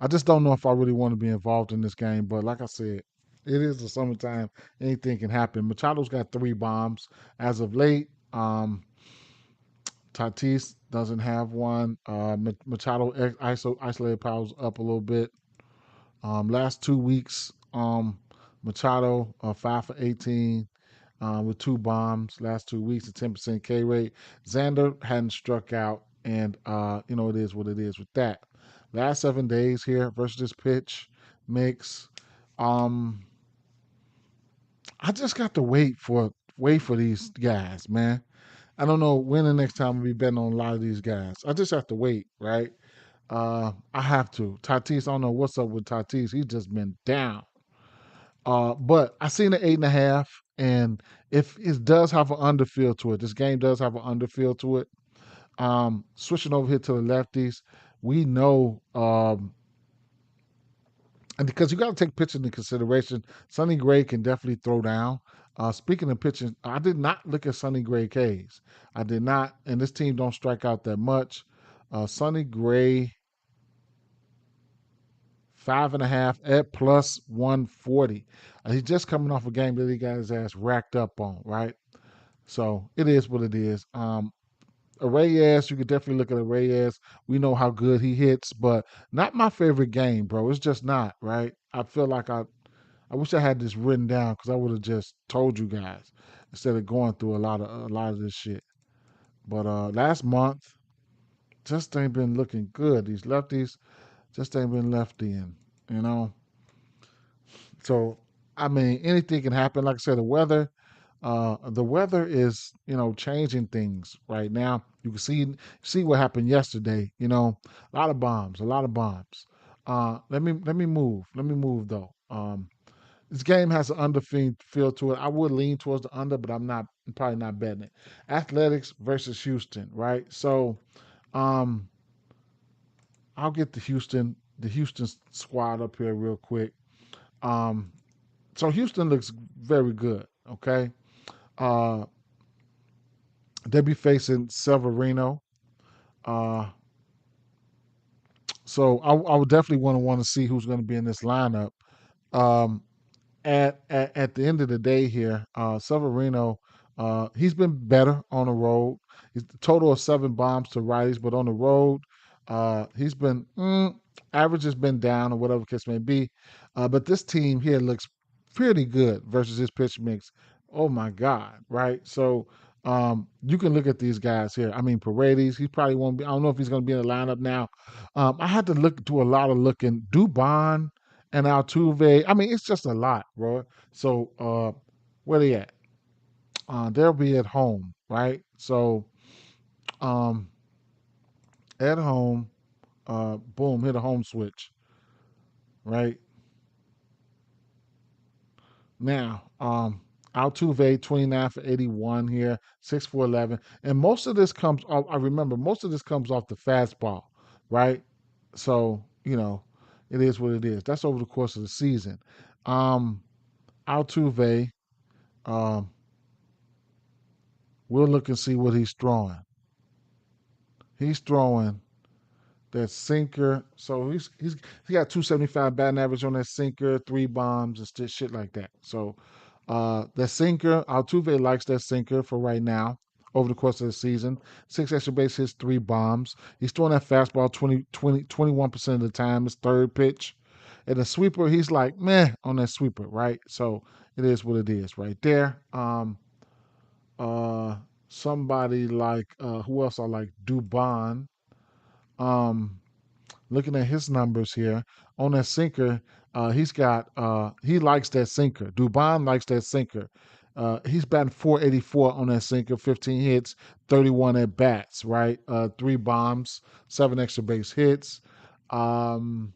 I just don't know if I really want to be involved in this game. But like I said, it is the summertime. Anything can happen. Machado's got 3 bombs as of late. Tatis doesn't have one. Machado isolated powers up a little bit. Last 2 weeks, Machado 5 for 18 with 2 bombs. Last 2 weeks, a 10% K rate. Xander hadn't struck out, and it is what it is with that. Last 7 days here versus this pitch mix. Um, I just got to wait for these guys, man. I don't know when the next time I'll be betting on a lot of these guys. I just have to wait, right? I have to. Tatis, I don't know what's up with Tatis. He's just been down. But I seen the 8.5, and if it does have an underfield to it, this game does have an underfield to it. Switching over here to the lefties, we know, and because you got to take pitching into consideration, Sonny Gray can definitely throw down. Speaking of pitching, I did not look at Sonny Gray K's. I did not, and this team don't strike out that much. Sonny Gray 5.5 at plus 140. He's just coming off a game that he got his ass racked up on, right? So it is what it is. Reyes, you could definitely look at Reyes. We know how good he hits, but not my favorite game, bro. It's just not, right? I feel like I wish I had this written down because I would have just told you guys instead of going through a lot of this shit. But last month just ain't been looking good. These lefties just ain't been leftying, you know. So anything can happen. Like I said, the weather is changing things right now. You can see what happened yesterday. A lot of bombs, a lot of bombs. Let me move though. This game has an under feel to it. I would lean towards the under, but I'm probably not betting it. Athletics versus Houston, right? So, um, I'll get the Houston squad up here real quick. Um, so Houston looks very good. Okay, uh, they'll be facing Severino. Uh, so I would definitely want to see who's going to be in this lineup. Um, at the end of the day here, Severino, he's been better on the road. He's a total of 7 bombs to righties, but on the road, he's been average has been down or whatever the case may be. But this team here looks pretty good versus his pitch mix. Oh my God, right? So you can look at these guys here. Paredes, he probably won't be. I don't know if he's going to be in the lineup now. I had to do a lot of looking. Dubon and Altuve. It's just a lot, bro. So where they at? They'll be at home, right? So um, at home, boom, hit a home switch, right? Now, Altuve 29 for 81 here, 6 for 11, and most of this comes off. I remember most of this comes off the fastball, right? So it is what it is. That's over the course of the season. Um, Altuve. Um, we'll look and see what he's throwing. He's throwing that sinker. So he got 275 batting average on that sinker, 3 bombs and shit like that. So that sinker, Altuve likes that sinker for right now. Over the course of the season, 6 extra base hits, 3 bombs. He's throwing that fastball 21% of the time. His third pitch, and the sweeper, he's like meh on that sweeper, right? So it is what it is, right there. Uh, somebody like who else I like? Dubon. Um, looking at his numbers here on that sinker, he likes that sinker. Dubon likes that sinker. He's batting 484 on that sinker, 15 hits, 31 at bats, right? 3 bombs, 7 extra base hits. Um,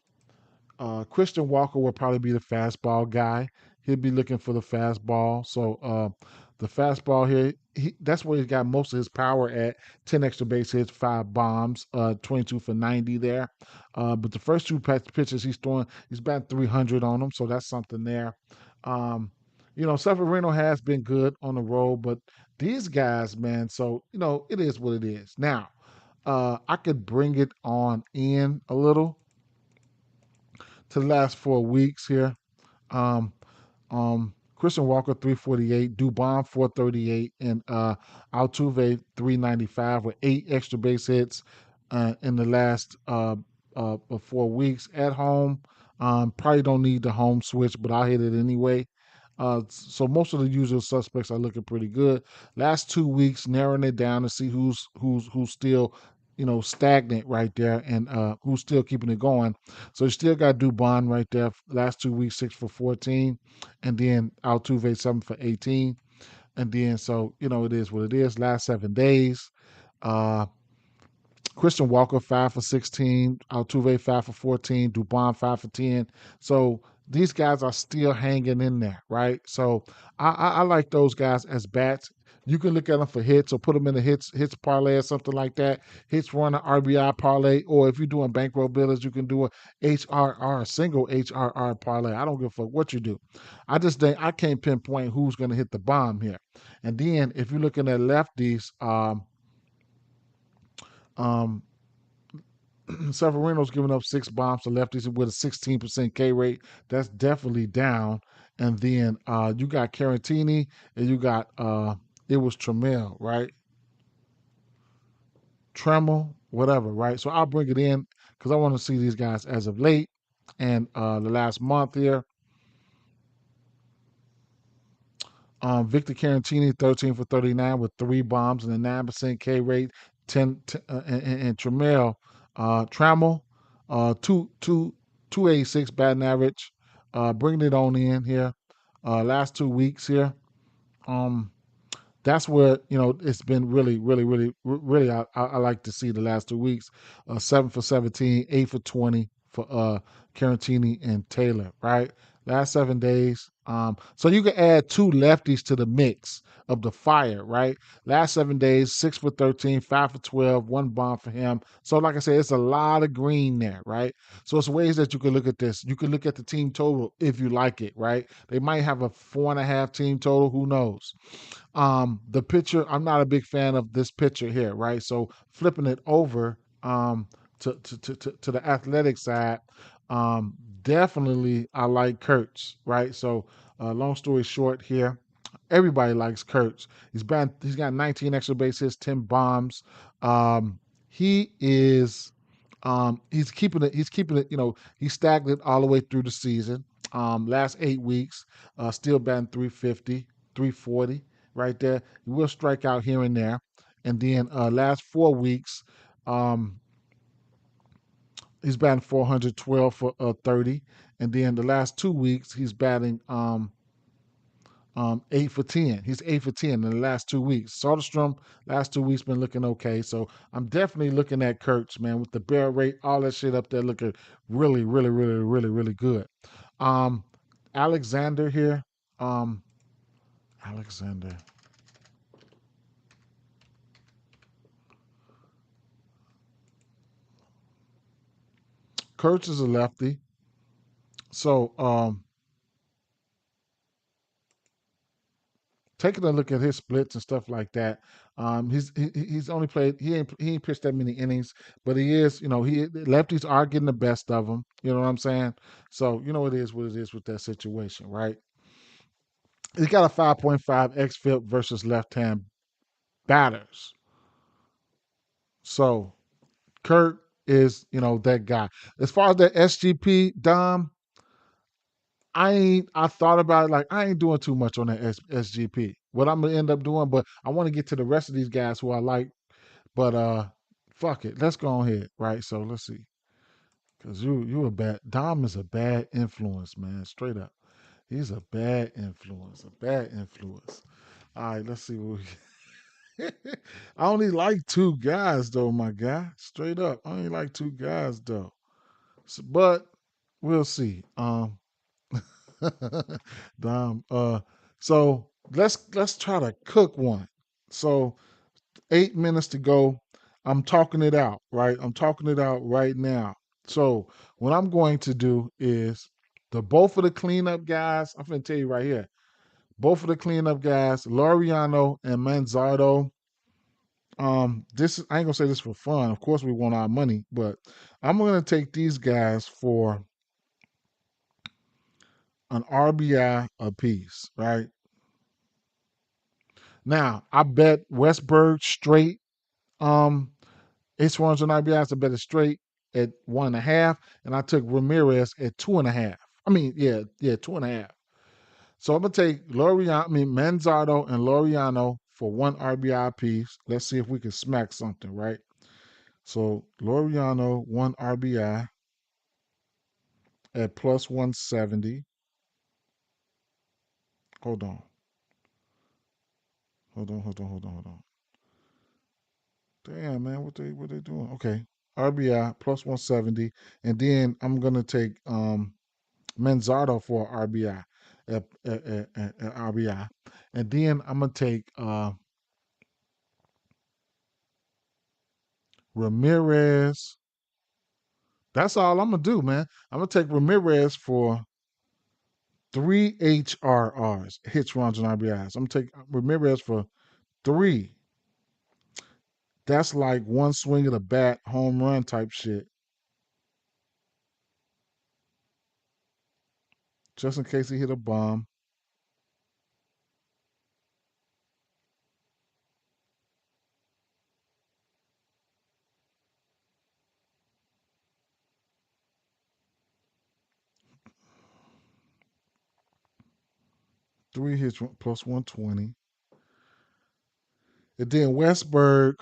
Christian Walker will probably be the fastball guy. He'll be looking for the fastball. So The fastball here, that's where he's got most of his power at. 10 extra base hits, 5 bombs, 22 for 90 there. But the first two pitches he's batting 300 on them, so that's something there. Um, Severino has been good on the road, but these guys, man, so, it is what it is. Now, I could bring it on in a little to the last 4 weeks here. Um, Christian Walker 348, Dubon 438, and Altuve 395 with 8 extra base hits in the last 4 weeks at home. Probably don't need the home switch, but I'll hit it anyway. So most of the usual suspects are looking pretty good. Last 2 weeks, narrowing it down to see who's still stagnant right there and who's still keeping it going. So you still got Dubon right there. Last 2 weeks, 6 for 14, and then Altuve 7 for 18, and then so it is what it is. Last 7 days, uh, Christian Walker 5 for 16, Altuve 5 for 14, Dubon 5 for 10. So these guys are still hanging in there, right? So I like those guys as bats. You can look at them for hits or put them in a hits parlay or something like that. Hits run an RBI parlay, or if you're doing bankroll builders, you can do a HRR, single HRR parlay. I don't give a fuck what you do. I just think I can't pinpoint who's going to hit the bomb here. And then if you're looking at lefties, um, Severino's giving up 6 bombs to lefties with a 16% K rate. That's definitely down. And then you got Carantini and you got it was Trammell, right? Tremel, whatever, right? So I'll bring it in because I want to see these guys as of late and the last month here. Victor Carantini, 13 for 39 with 3 bombs and a 9% K rate. 10 and Trammell, 286 batting average. Bringing it on in here. Last 2 weeks here. Um, that's where it's been really, really, really, really. I like to see the last 2 weeks. 7 for 17, 8 for 20 for Carantini and Taylor. Right, last 7 days. So you can add 2 lefties to the mix of the fire. Right, last 7 days, 6 for 13, 5 for 12, 1 bomb for him. So like I said, it's a lot of green there. Right, so it's ways that you can look at this. You can look at the team total if you like it. Right, they might have a 4.5 team total. Who knows? The picture, I'm not a big fan of this picture here, right? So flipping it over to the athletic side, um, definitely I like Kurtz, right? So long story short here, everybody likes Kurtz. He's got 19 extra base hits, 10 bombs. He is he's keeping it, he's stagnant all the way through the season. Last 8 weeks, still batting 350, 340 right there. He will strike out here and there. And then last 4 weeks, um, he's batting 412 for 30. And then the last 2 weeks, he's batting 8 for 10. He's 8 for 10 in the last 2 weeks. Soderstrom, last 2 weeks been looking okay. So I'm definitely looking at Kurtz, man, with the barrel rate, all that shit up there looking really, really, really, really, really good. Um, Alexander here. Um, Alexander. Kurtz is a lefty. So taking a look at his splits and stuff like that, he's only played he ain't pitched that many innings, but he is he lefties are getting the best of him. You know what I'm saying? So it is what it is with that situation, right? He's got a 5.5 xFIP versus left-hand batters. So Kurt is that guy. As far as the SGP Dom, I thought about it, like I ain't doing too much on that SGP. What I'm gonna end up doing, but I want to get to the rest of these guys who I like. But fuck it, let's go ahead, right? So let's see, cause you a bad Dom is a bad influence, man. Straight up, he's a bad influence, a bad influence. All right, let's see what we. I only like 2 guys though, my guy. Straight up, I only like 2 guys though. But we'll see. Dom. So let's try to cook one. So 8 minutes to go. I'm talking it out, right? I'm talking it out right now. So what I'm going to do is the both of the cleanup guys. I'm gonna tell you right here. Both of the cleanup guys, Laureano and Manzardo. This I ain't gonna say this for fun. Of course, we want our money, but I'm gonna take these guys for an RBI a piece, right? Now I bet Westberg straight. His runs on RBIs. I bet it straight at 1.5, and I took Ramirez at 2.5. I mean, yeah, 2.5. So I'm gonna take Manzardo and Laureano for one RBI piece. Let's see if we can smack something, right? So Laureano, one RBI at plus 170. Hold on. Hold on. Damn, man, what they doing? Okay. RBI plus 170. And then I'm gonna take Manzardo for RBI at RBI. And then I'm gonna take Ramirez. That's all I'm gonna do, man. I'm gonna take Ramirez for three HRRs, hits, runs, and RBIs. I'm gonna take Ramirez for three. That's like one swing of the bat, home run type shit. Just in case he hit a bomb. Three hits plus 120. And then Westberg,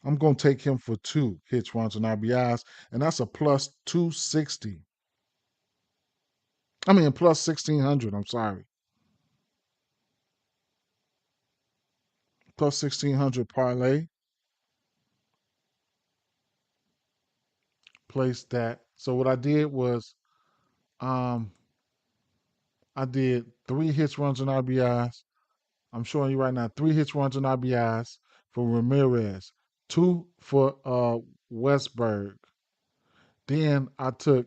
I'm gonna take him for two hits, runs, and RBIs, and that's a plus 260. I mean plus 1600. I'm sorry, plus 1600 parlay. Place that. So what I did was, um, I did three hits, runs, and RBIs. I'm showing you right now three hits, runs, and RBIs for Ramirez, two for Westberg. Then I took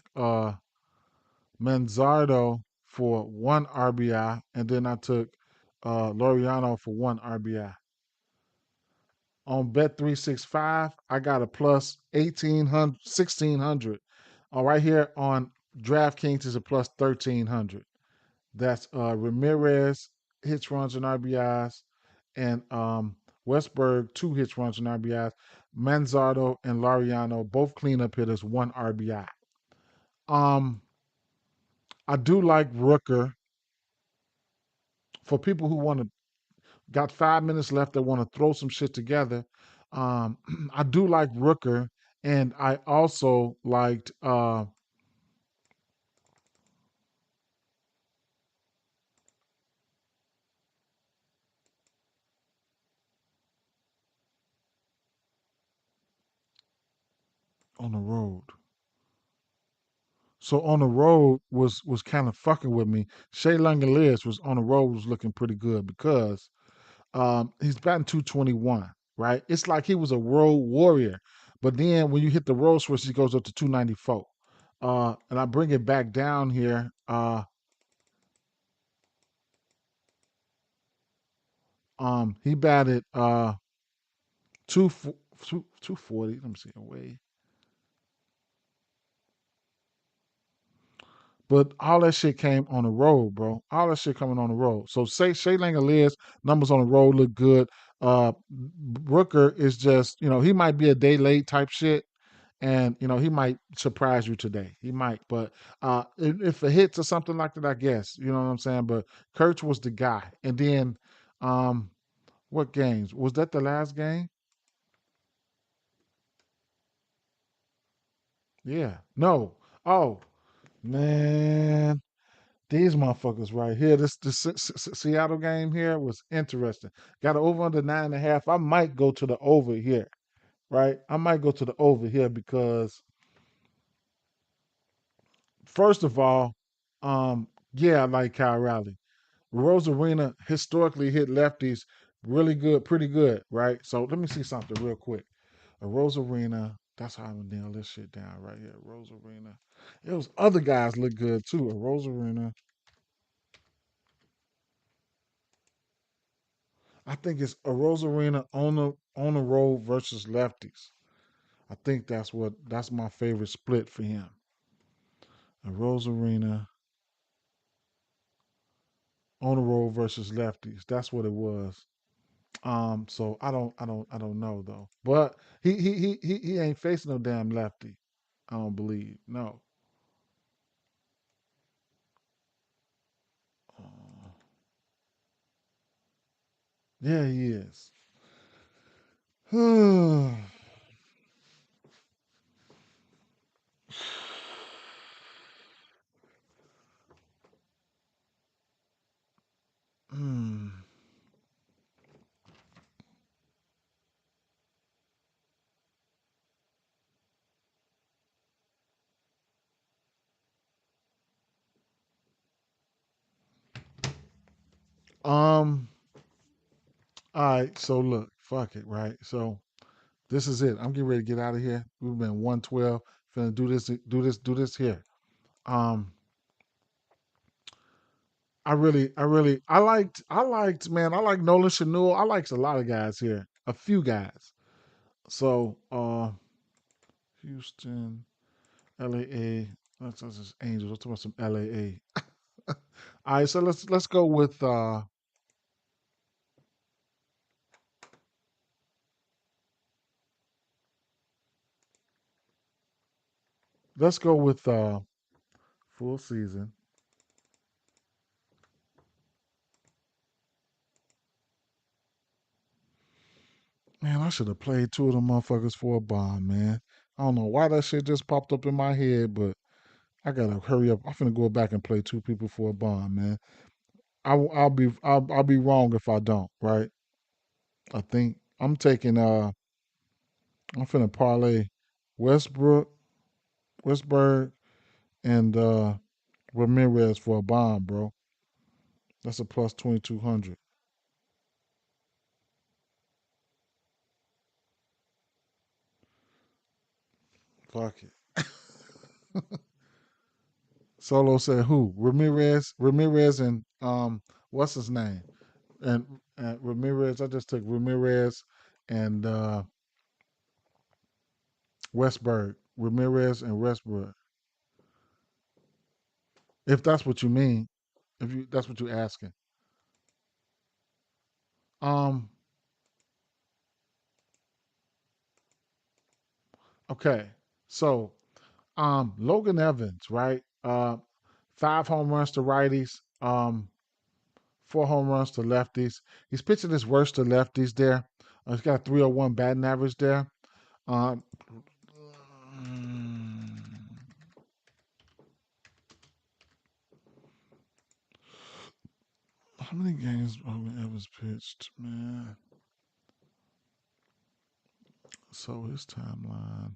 Manzardo for one RBI, and then I took Laureano for one RBI. On Bet365, I got a plus 1800, 1600. Right here on DraftKings is a plus 1300. That's Ramirez, hits, runs, and RBIs, and Westberg, two hits, runs, and RBIs. Manzardo and Laureano, both cleanup hitters, one RBI. Um, I do like Rooker for people who want to got 5 minutes left that want to throw some shit together. Um, I do like Rooker, and I also liked on the road. So on the road was kind of fucking with me. Shea Langoliers was on the road was looking pretty good because he's batting 221, right? It's like he was a road warrior, but then when you hit the road switch, he goes up to 294. And I bring it back down here. He batted two, 240. Let me see away. But all that shit came on the road, bro. All that shit coming on the road. So say Shea Langoliers numbers on the road look good. Rooker is just, he might be a day late type shit, and he might surprise you today. He might, but if it hits or something like that, I guess you know what I'm saying. But Kurtz was the guy, and then um, what games was that? The last game? Yeah, no. Oh man, these motherfuckers right here. This Seattle game here was interesting. Got an over under 9.5. I might go to the over here. right? I might go to the over here because first of all, yeah, I like Kyle Raleigh. Rose Arena historically hit lefties really good, pretty good, right? So let me see something real quick. A Rose Arena, that's how I'm gonna nail this shit down right here. Rose Arena. Those other guys look good too. A Rose Arena. I think it's a Rose Arena on the road versus lefties. I think that's my favorite split for him. A Rose Arena on the road versus lefties. That's what it was. So I don't know though. But he ain't facing no damn lefty. I don't believe. No. Uh, yeah, he is. Hmm. Um. All right. So look, fuck it. Right. So this is it. I'm getting ready to get out of here. We've been 112. Finna do this. Do this here. Um. Man. I like Nolan Chanel. I liked a lot of guys here. A few guys. So Houston, LAA. That's just Angels. Let's talk about some LAA. All right. So let's go with let's go with full season. Man, I should have played two of them motherfuckers for a bomb, man. I don't know why that shit just popped up in my head, but I gotta hurry up. I'm finna go back and play two people for a bomb, man. I'll be wrong if I don't, right? I think I'm taking I'm finna parlay Westbrook, Westberg, and Ramirez for a bomb, bro. That's a plus 2200. Fuck it. Solo said who? Ramirez, and what's his name? And Ramirez. I just took Ramirez and Westberg. Ramirez and Westberg. If that's what you mean, if you that's what you're asking. Um. Okay. So Logan Evans, right? 5 home runs to righties. 4 home runs to lefties. He's pitching his worst to lefties there. He's got a 301 batting average there. Um, mm, how many games Logan Evans pitched, man? So his timeline,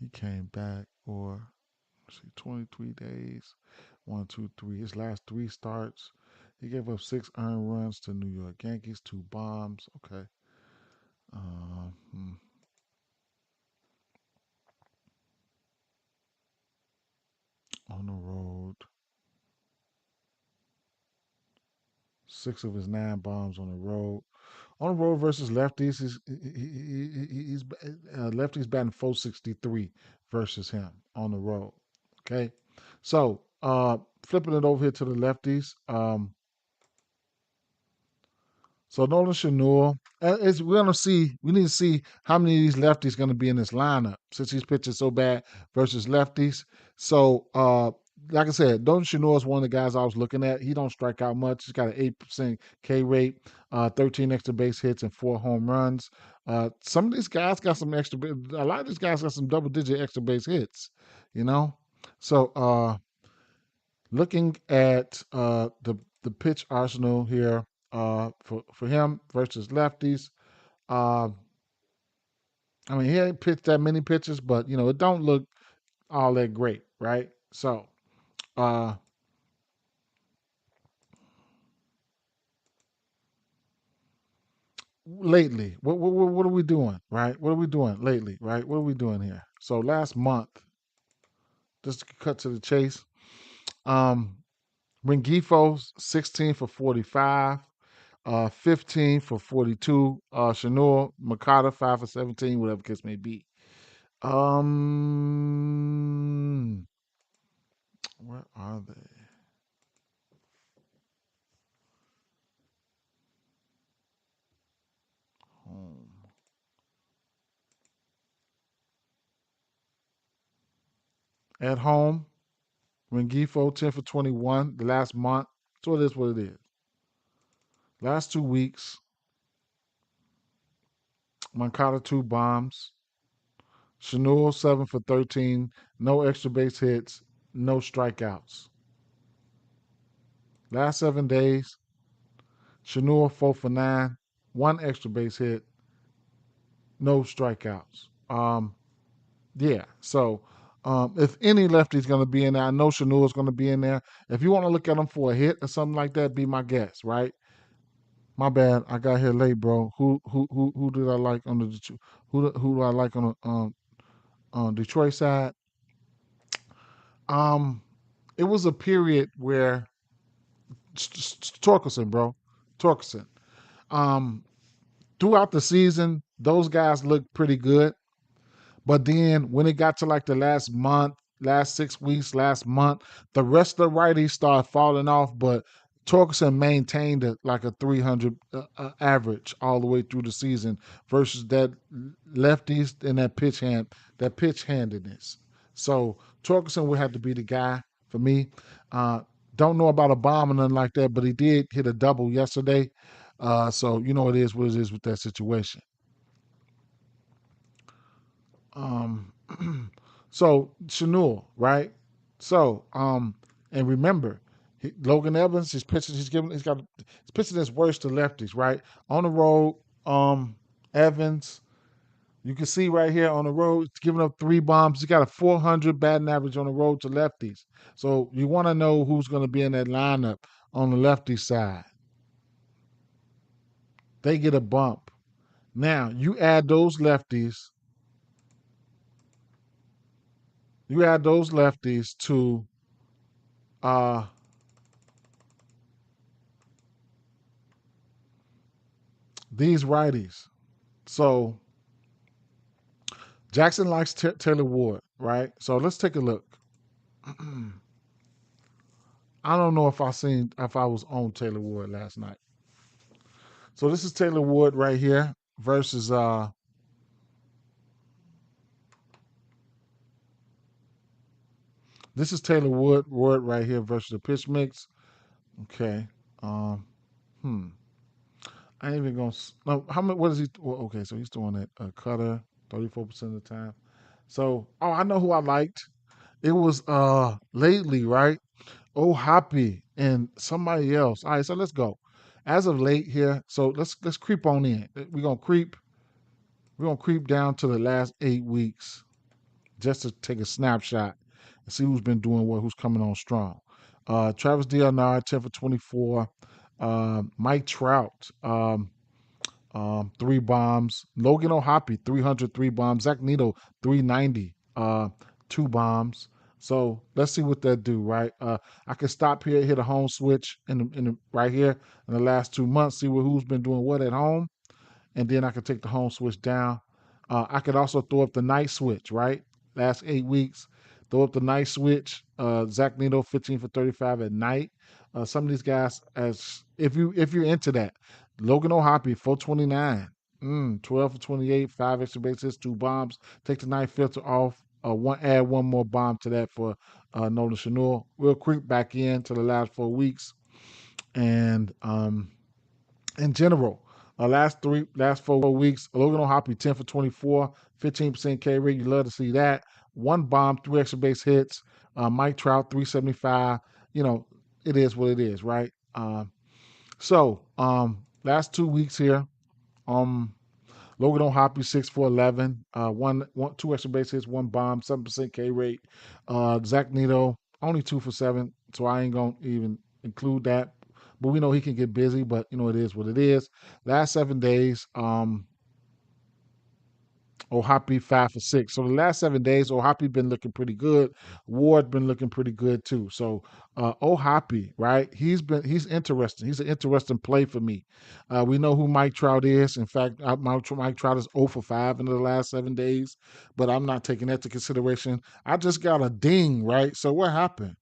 he came back for let's see, 23 days. One, two, three. His last three starts, he gave up 6 earned runs to New York Yankees, 2 bombs. Okay. Hmm. On the road, 6 of his 9 bombs on the road. On the road versus lefties, he's lefties batting 463 versus him on the road. Okay, so flipping it over here to the lefties. So Nolan Shanur, is we're gonna see. We need to see how many of these lefties going to be in this lineup since he's pitching so bad versus lefties. So, like I said, Nolan Shanur is one of the guys I was looking at. He don't strike out much. He's got an 8% K rate, 13 extra base hits, and 4 home runs. Some of these guys got some extra. A lot of these guys got some double-digit extra base hits. You know, so looking at the pitch arsenal here for him versus lefties. Uh, I mean, he ain't pitched that many pitches, but it don't look all that great, right? So, uh, lately, what are we doing, right? What are we doing lately, right? What are we doing here? So last month, just to cut to the chase, um, Rengifo 16 for 45, 15 for 42. Shanur Makata 5 for 17, whatever case may be. Where are they? Home. At home, Rengifo 10 for 21 the last month. So it is what it is. Last 2 weeks, Mancada 2 bombs. Shanul 7 for 13. No extra base hits. No strikeouts. Last 7 days, Shanul 4 for 9. One extra base hit. No strikeouts. Yeah. So if any lefty's going to be in there, I know Shanul is going to be in there. If you want to look at him for a hit or something like that, be my guest, right? My bad. I got here late, bro. Who did I like on the who do I like on Detroit side? Um, it was a period where Torkelson, bro, Torkelson. Um, throughout the season, those guys looked pretty good. But then when it got to like the last month, last 6 weeks, last month, the rest of the righties started falling off. But Torkelson maintained like a 300 average all the way through the season versus that lefties and that pitch handedness. So Torkelson would have to be the guy for me. Uh, don't know about a bomb or nothing like that, but he did hit a double yesterday. So it is what it is with that situation. Um, so Chanel, right? So, and remember, Logan Evans, his pitches, he's pitching his worst to lefties, right? On the road, Evans, you can see right here on the road, he's giving up 3 bombs. He's got a 400 batting average on the road to lefties. So you want to know who's going to be in that lineup on the lefty side. They get a bump. Now you add those lefties to uh these righties. So Jackson likes Taylor Ward, right? So let's take a look. I don't know if I was on Taylor Ward last night. So this is Taylor Ward right here versus this is Taylor Ward right here versus the pitch mix. Okay. Um hmm. I ain't even gonna no how much what is he well, okay, so he's doing it a cutter 34% of the time. So I know who I liked. It was lately, right? Oh, Hoppy and somebody else. All right, so let's go. As of late here, so let's creep on in. We're gonna creep down to the last 8 weeks just to take a snapshot and see who's been doing what, who's coming on strong. Travis Dearnard, 10 for 24. Mike Trout, 3 bombs. Logan O'Hoppe, 303 bombs. Zach Neto, 390, 2 bombs. So let's see what that do, right? I can stop here, hit a home switch right here in the last 2 months, see who's been doing what at home, and then I can take the home switch down. I could also throw up the night switch, right? Last 8 weeks, throw up the night switch. Zach Neto, 15 for 35 at night. Some of these guys, as if you're into that, Logan O'Hoppe, 429, 12 for 28, 5 extra bases, 2 bombs. Take the night filter off. Add one more bomb to that for Nolan Shanul. We'll creep back in to the last 4 weeks, and in general. Last 4 weeks, Logan O'Hoppe 10 for 24, 15% K rate. You love to see that. 1 bomb, 3 extra base hits. Mike Trout 375. It is what it is, right? Last 2 weeks here. Um, Logan O'Hoppe 6 for 11, two extra base hits, one bomb, 7% K rate. Zach Neto only 2 for 7, so I ain't gonna even include that. But we know he can get busy, but it is what it is. Last 7 days, O'Hoppe 5 for 6. So the last 7 days, O'Hoppe been looking pretty good. Ward been looking pretty good too. So O'Hoppe, right? He's interesting. He's an interesting play for me. We know who Mike Trout is. In fact, Mike Trout is 0 for 5 in the last 7 days, but I'm not taking that to consideration. I just got a ding, right? So what happened?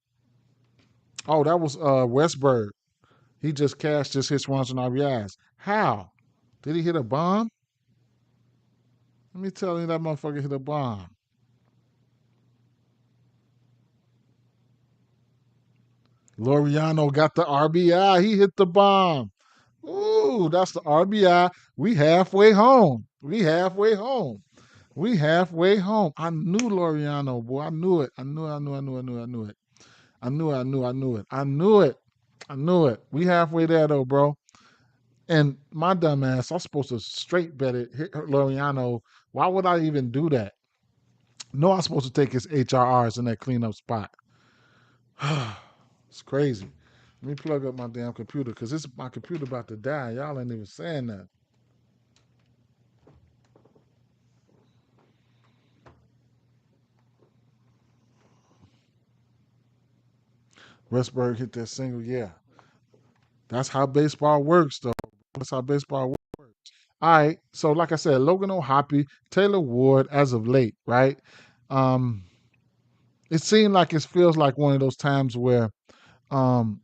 Oh, that was Westberg. He just cashed just his runs and RBIs. How? Did he hit a bomb? Let me tell you that motherfucker hit a bomb. Loriano got the RBI. He hit the bomb. Ooh, that's the RBI. We halfway home. We halfway home. We halfway home. I knew Loriano, boy. I knew it. I knew it. I knew it. I knew it. I knew it. I knew it. I knew it. I knew it. I knew it. I knew it. I knew it. We halfway there though, bro. And my dumb ass, I'm supposed to straight bet it, hit Loriano. Why would I even do that? No, I'm supposed to take his HRRs in that cleanup spot. It's crazy. Let me plug up my damn computer because this my computer about to die. Y'all ain't even saying that. Westberg hit that single. Yeah, that's how baseball works, though. That's how baseball works. All right. So, like I said, Logan O'Hoppe, Taylor Ward, as of late, right? Um, it seemed like it feels like one of those times where um,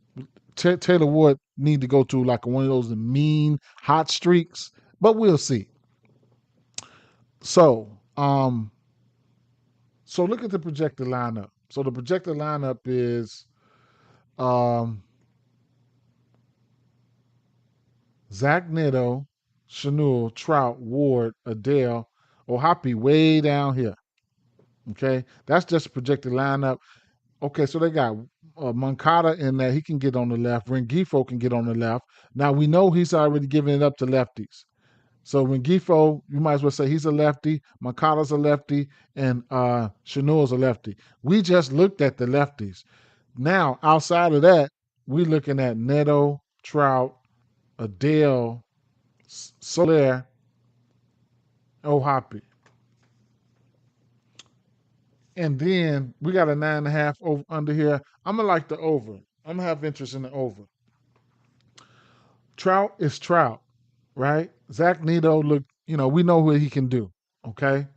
Taylor Ward need to go through like one of those mean hot streaks, but we'll see. So, so look at the projected lineup. So the projected lineup is um, Zach Neto, Chanel, Trout, Ward, Adele, O'Hoppe way down here. Okay, that's just a projected lineup. Okay, so they got Moncada in there. He can get on the left. Rengifo can get on the left. Now we know he's already giving it up to lefties. So Rengifo, you might as well say he's a lefty. Moncada's a lefty, and Chanel's a lefty. We just looked at the lefties. Now outside of that, we're looking at Neto, Trout, Adele, Soler, O'Hoppe. And then we got a 9.5 over under here. I'm gonna like the over. I'm gonna have interest in the over. Trout is Trout, right? Zach Neto look, we know what he can do. Okay.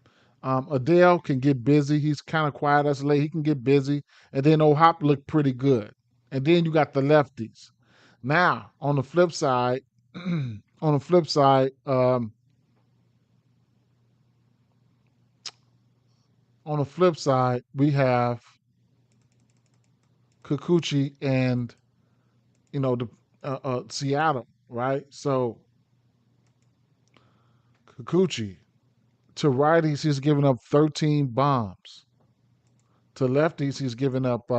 Adele can get busy. He's kind of quiet as late. He can get busy. And then O'Hop looked pretty good. And then you got the lefties. Now, on the flip side, on the flip side, we have Kikuchi and the Seattle, right? So Kikuchi to righties, he's giving up 13 bombs. To lefties, he's giving up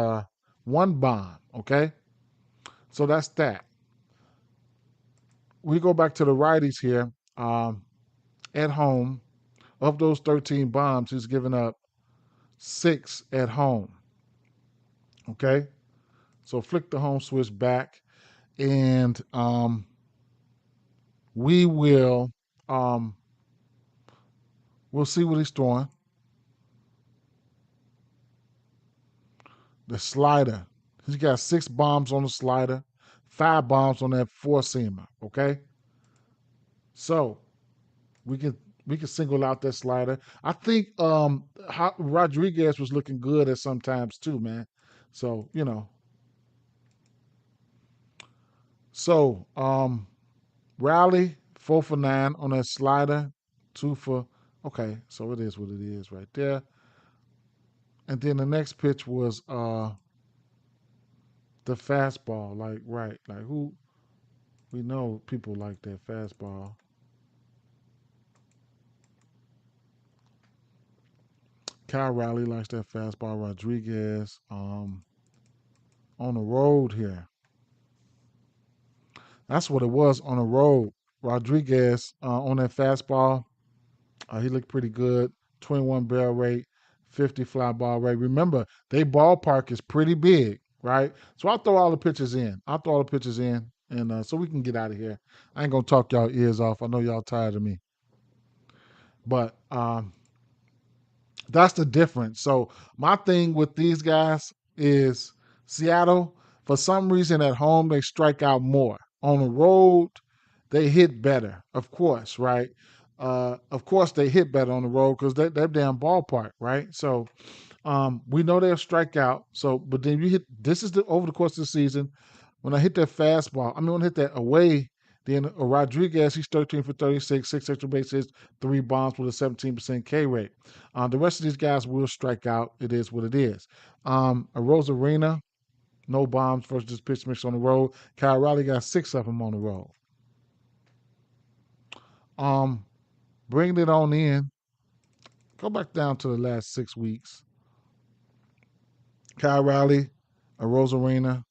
one bomb. Okay, so that's that. We go back to the righties here. At home, of those 13 bombs, he's giving up 6 at home. Okay, so flick the home switch back, and we will um, we'll see what he's throwing. The slider. He's got 6 bombs on the slider, 5 bombs on that four seamer. Okay, so we can we can single out that slider. I think Rodriguez was looking good at sometimes too, man. So Rally 4 for 9 on that slider, 2 for. Okay, so it is what it is right there. And then the next pitch was the fastball, like right, like who we know people like that fastball. Kyle Riley likes that fastball. Rodriguez on the road here. That's what it was on the road. Rodriguez on that fastball. He looked pretty good. 21 barrel rate, 50 fly ball rate. Remember, they ballpark is pretty big, right? So I'll throw all the pitches in. I'll throw all the pitches in, and so we can get out of here. I ain't gonna talk y'all ears off. I know y'all tired of me, but that's the difference. So my thing with these guys is Seattle, for some reason at home they strike out more. On the road, they hit better, of course, right? Of course they hit better on the road because they're damn ballpark, right? So we know they'll strike out. So, but then you hit this is the over the course of the season. When I hit that fastball, I mean when I hit that away, then Rodriguez, he's 13 for 36, 6 extra bases, 3 bombs with a 17% K rate. The rest of these guys will strike out. It is what it is. A Rosarina, no bombs versus pitch mix on the road. Kyle Riley got 6 of them on the road. Um, Bringing it on in. Go back down to the last 6 weeks. Kyle Riley, a Rosarina,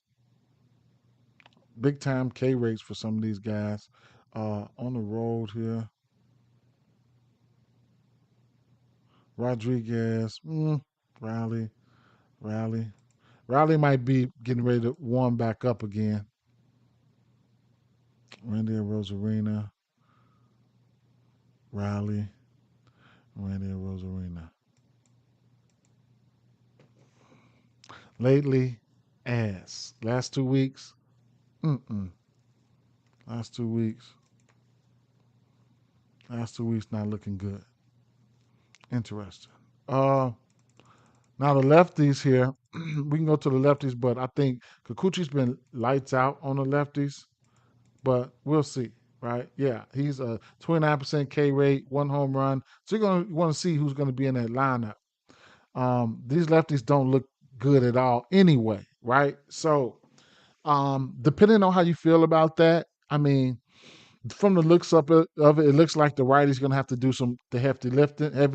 big time K rates for some of these guys. On the road here, Rodriguez, Riley, Riley, Riley might be getting ready to warm back up again. Randy Rosarina, Riley, Randy Rosarina. Lately, ass. Last 2 weeks, mm-mm. Last 2 weeks, last 2 weeks not looking good. Interesting. Now the lefties here, we can go to the lefties, but I think Kikuchi's been lights out on the lefties, but we'll see, right? Yeah, he's a 29% K rate, 1 home run. So you're gonna want to see who's gonna be in that lineup. These lefties don't look good at all anyway, right? So depending on how you feel about that, I mean, from the looks of it, it looks like the righty's going to have to do some the heavy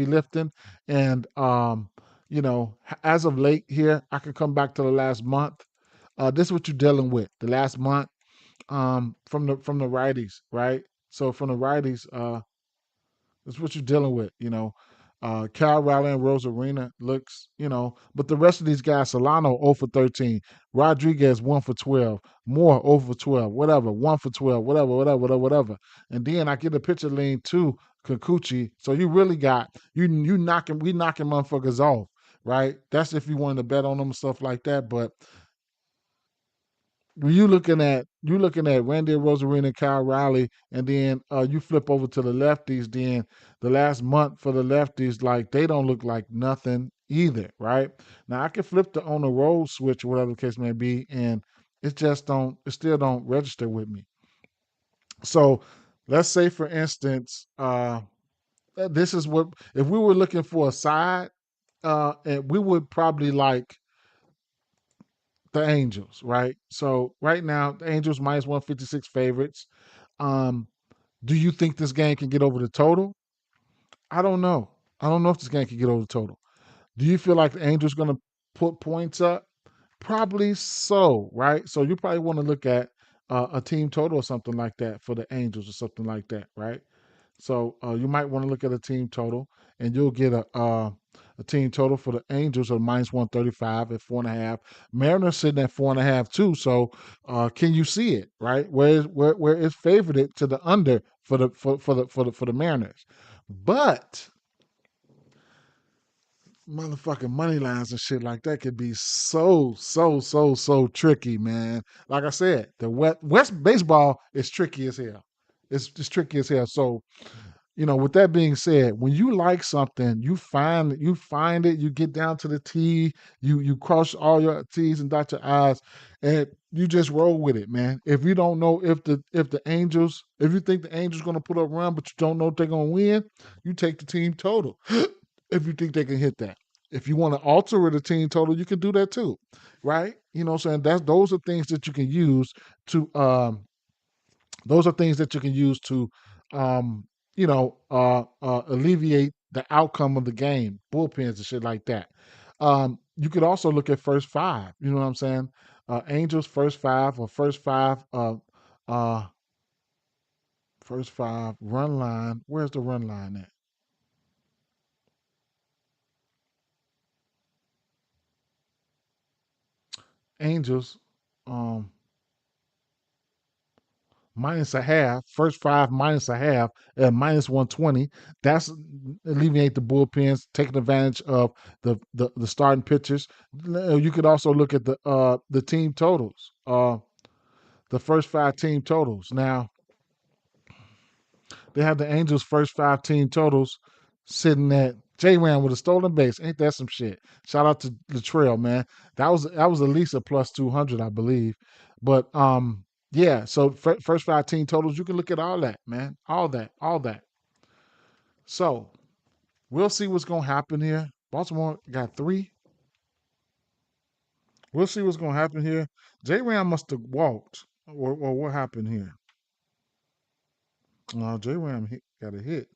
lifting, and as of late here, I can come back to the last month. This is what you're dealing with the last month from the righties, right? So from the righties, that's what you're dealing with, Cal Riley and Rosarina looks, but the rest of these guys, Solano 0 for 13, Rodriguez 1 for 12, Moore 0 for 12, whatever, 1 for 12, whatever. And then I get a pitcher lean to Kikuchi. So you really got we knocking motherfuckers off, right? That's if you wanted to bet on them and stuff like that. But you looking at Randy Rosarina, Kyle Riley, and then you flip over to the lefties. Then the last month for the lefties, like they don't look like nothing either, right? Now I can flip the on the road switch, or whatever the case may be, and it still don't register with me. So let's say, for instance, this is what if we were looking for a side, and we would probably like the Angels, right? So right now, the Angels minus 156 favorites. Um, do you think this game can get over the total? I don't know. I don't know if this game can get over the total. Do you feel like the Angels going to put points up? Probably so, right? So you probably want to look at a team total or something like that for the Angels or something like that, right? So you might want to look at a team total, and you'll get a team total for the Angels of minus 135 at 4.5. Mariners sitting at 4.5 too. So can you see it, right? Where it's favored to the under for the Mariners, but motherfucking money lines and shit like that could be so tricky, man. Like I said, the West baseball is tricky as hell. It's tricky as hell. So with that being said, when you like something, you find it, you get down to the T, you cross all your T's and dot your I's, and you just roll with it, man. If you don't know if you think the Angels gonna put up a run, but you don't know if they're gonna win, you take the team total. If you think they can hit that. If you want to alter the team total, you can do that too. Right? You know what I'm saying? Those are things that you can use to um, alleviate the outcome of the game, bullpens and shit like that. You could also look at first five. You know what I'm saying? Angels first five or uh, first five run line. Where's the run line at? Angels, um, minus a half. First five minus a half at minus 120. That's alleviate the bullpens, taking advantage of the starting pitchers. You could also look at the team totals. The first five team totals. Now they have the Angels' first five team totals sitting at J Ram with a stolen base. Ain't that some shit? Shout out to the trail, man. That was at least a plus 200, I believe. But yeah. So first five team totals, you can look at all that, man. All that, all that. So we'll see what's gonna happen here. Baltimore got three. We'll see what's gonna happen here. J Ram must have walked, or what happened here? J Ram got a hit.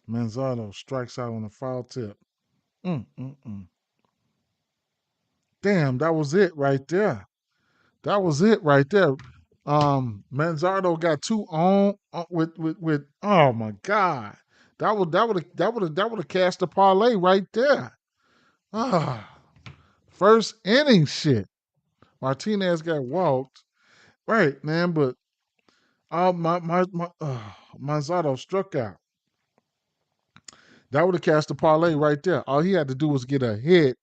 Manzardo strikes out on a foul tip. Mm, mm, mm. Damn, that was it right there. That was it right there. Manzardo got two on with. Oh my god, that would have cast the parlay right there. Ah, first inning shit. Martinez got walked. Right, man, but Manzardo struck out. That would have cast the parlay right there. All he had to do was get a hit.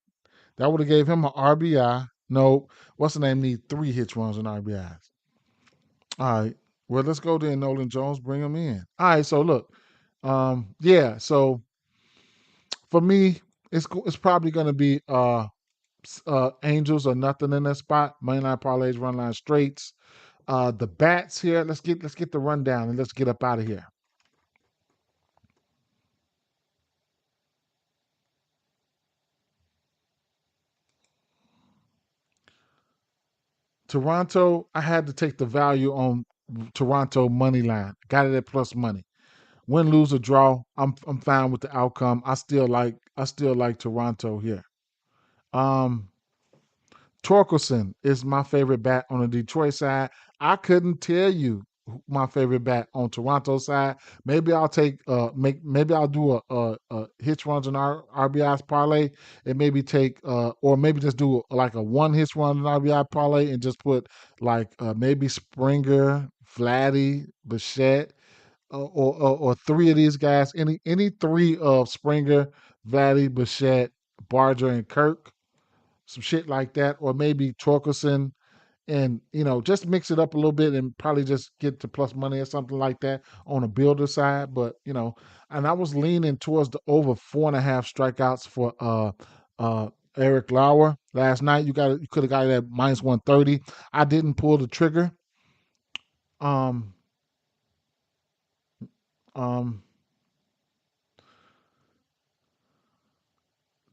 That would have gave him an RBI. No, what's the name? Need three hits, runs, and RBIs. All right. Well, let's go then, Nolan Jones. Bring him in. All right. So look, yeah. So for me, it's probably going to be Angels or nothing in that spot. Money line parlays, run line straights. The bats here. Let's get the rundown and let's get up out of here. Toronto. I had to take the value on Toronto money line. Got it at plus money. Win, lose, or draw, I'm fine with the outcome. I still like Toronto here. Um, Torkelson is my favorite bat on the Detroit side. I couldn't tell you my favorite bat on Toronto side. Maybe I'll take maybe I'll do a hits runs and RBIs parlay and maybe take or maybe just do like a one hits run and RBI parlay and just put like maybe Springer, Vladdy, Bichette, or three of these guys, any three of Springer, Vladdy, Bichette, Barger, and Kirk, some shit like that, or maybe Torkelson, and just mix it up a little bit and probably just get to plus money or something like that on a builder side. But and I was leaning towards the over 4.5 strikeouts for uh Eric Lauer last night. You could have got it at minus 130. I didn't pull the trigger. Um um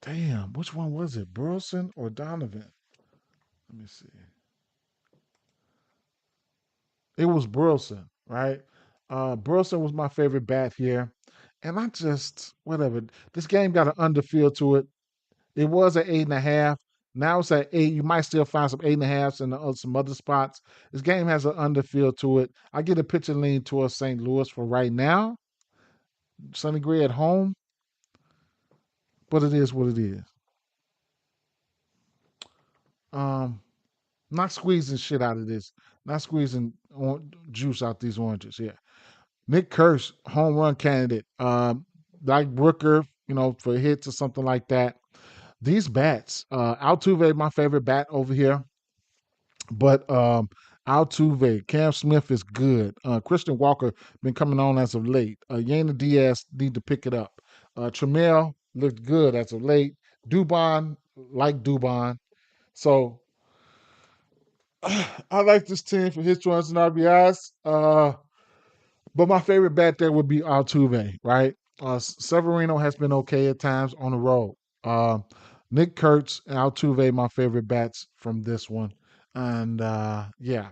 Damn, which one was it? Burleson or Donovan? Let me see. It was Burleson, right? Burleson was my favorite bat here. And I just, whatever. This game got an underfield to it. It was at 8.5. Now it's at 8. You might still find some 8.5s in some other spots. This game has an underfield to it. I get a pitcher lean towards St. Louis for right now. Sonny Gray at home, but it is what it is. Um, Not squeezing shit out of this. Not squeezing juice out these oranges. Yeah. Nick Kirsch, home run candidate. Like Brooker, for hits or something like that. These bats, Altuve, my favorite bat over here, but Altuve, Cam Smith is good. Christian Walker been coming on as of late. Yana Diaz need to pick it up. Tramiel looked good as of late. Dubon, like Dubon. So I like this team for his runs and RBIs. But my favorite bat there would be Altuve, right? Severino has been okay at times on the road. Uh, Nick Kurtz and Altuve, my favorite bats from this one. And yeah,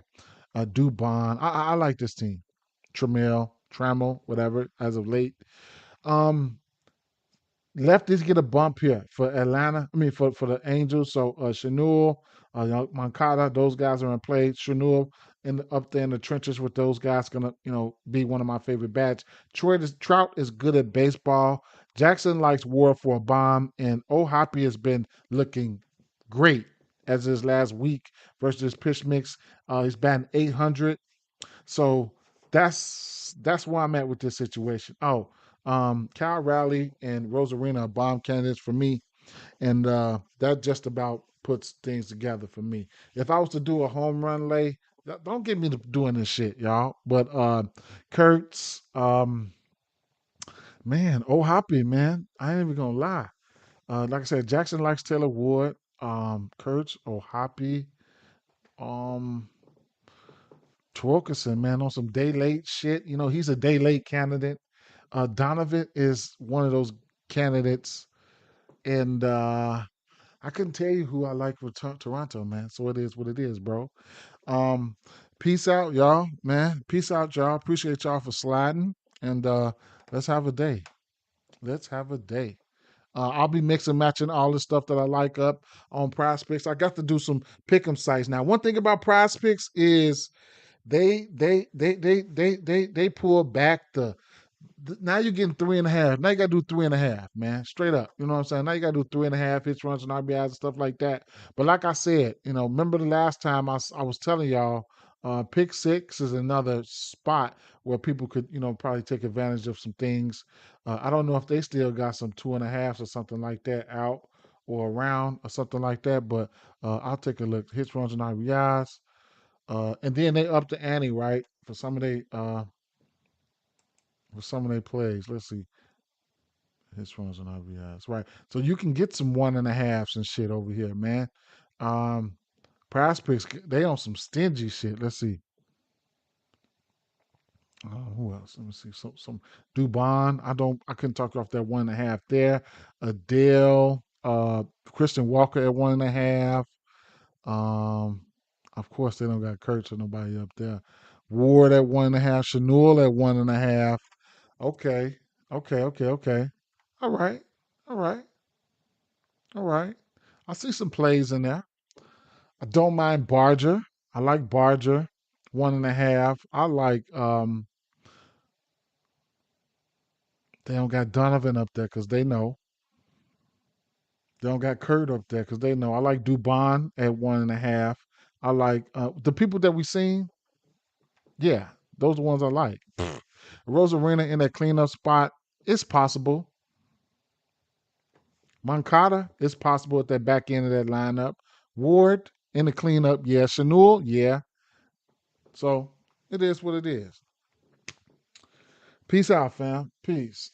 Dubon. I like this team. Trammell, whatever, as of late. Um, Lefties get a bump here for Atlanta. I mean, for the Angels. So Chanel, Moncada, those guys are in play. Chanel up there in the trenches with those guys gonna be one of my favorite bats. Trout is good at baseball. Jackson likes Ward for a bomb, and Hoppy has been looking great as his last week versus pitch mix. He's batting 800. So that's where I'm at with this situation. Oh, Cal Raleigh and Rosarina are bomb candidates for me, and that just about puts things together for me. If I was to do a home run lay, don't get me to doing this shit, y'all. But Kurtz, man, Hoppy, man, I ain't even gonna lie. Like I said, Jackson likes Taylor Ward, Kurtz, Hoppy, um, Torkelson, man, on some day late shit. You know, he's a day late candidate. Donovan is one of those candidates, and I couldn't tell you who I like for Toronto, man. So it is what it is, bro. Um, Peace out, y'all, man. Peace out, y'all. Appreciate y'all for sliding, and let's have a day. Let's have a day. I'll be mixing matching all the stuff that I like up on Prize Picks. I got to do some pick'em sites now. One thing about Prize Picks is they pull back now you're getting 3.5. Now you got to do 3.5, man. Straight up. You know what I'm saying? Now you got to do 3.5 hits, runs, and RBIs and stuff like that. But like I said, remember the last time I was telling y'all, pick six is another spot where people could, probably take advantage of some things. I don't know if they still got some 2.5s or something like that out or around or something like that, but I'll take a look. Hits, runs, and RBIs. And then they up the ante, right? For some of their plays. Let's see. His runs and RBIs. Right. So you can get some 1.5s and shit over here, man. Um Prize Picks, they on some stingy shit. Let's see. Who else? Let me see. Some Dubon. I couldn't talk off that 1.5 there. Adele, Christian Walker at 1.5. Um, of course they don't got Kurtz or nobody up there. Ward at 1.5. Chanel at 1.5. Okay. Okay. All right. All right. All right. I see some plays in there. I don't mind Barger. I like Barger. 1.5. I like they don't got Donovan up there because they know. They don't got Kurt up there because they know. I like Dubon at 1.5. I like the people that we seen. Yeah, those are the ones I like. Rosarina in that cleanup spot. It's possible. Moncada, it's possible at that back end of that lineup. Ward in the cleanup, yeah. Chanel, yeah. So it is what it is. Peace out, fam. Peace.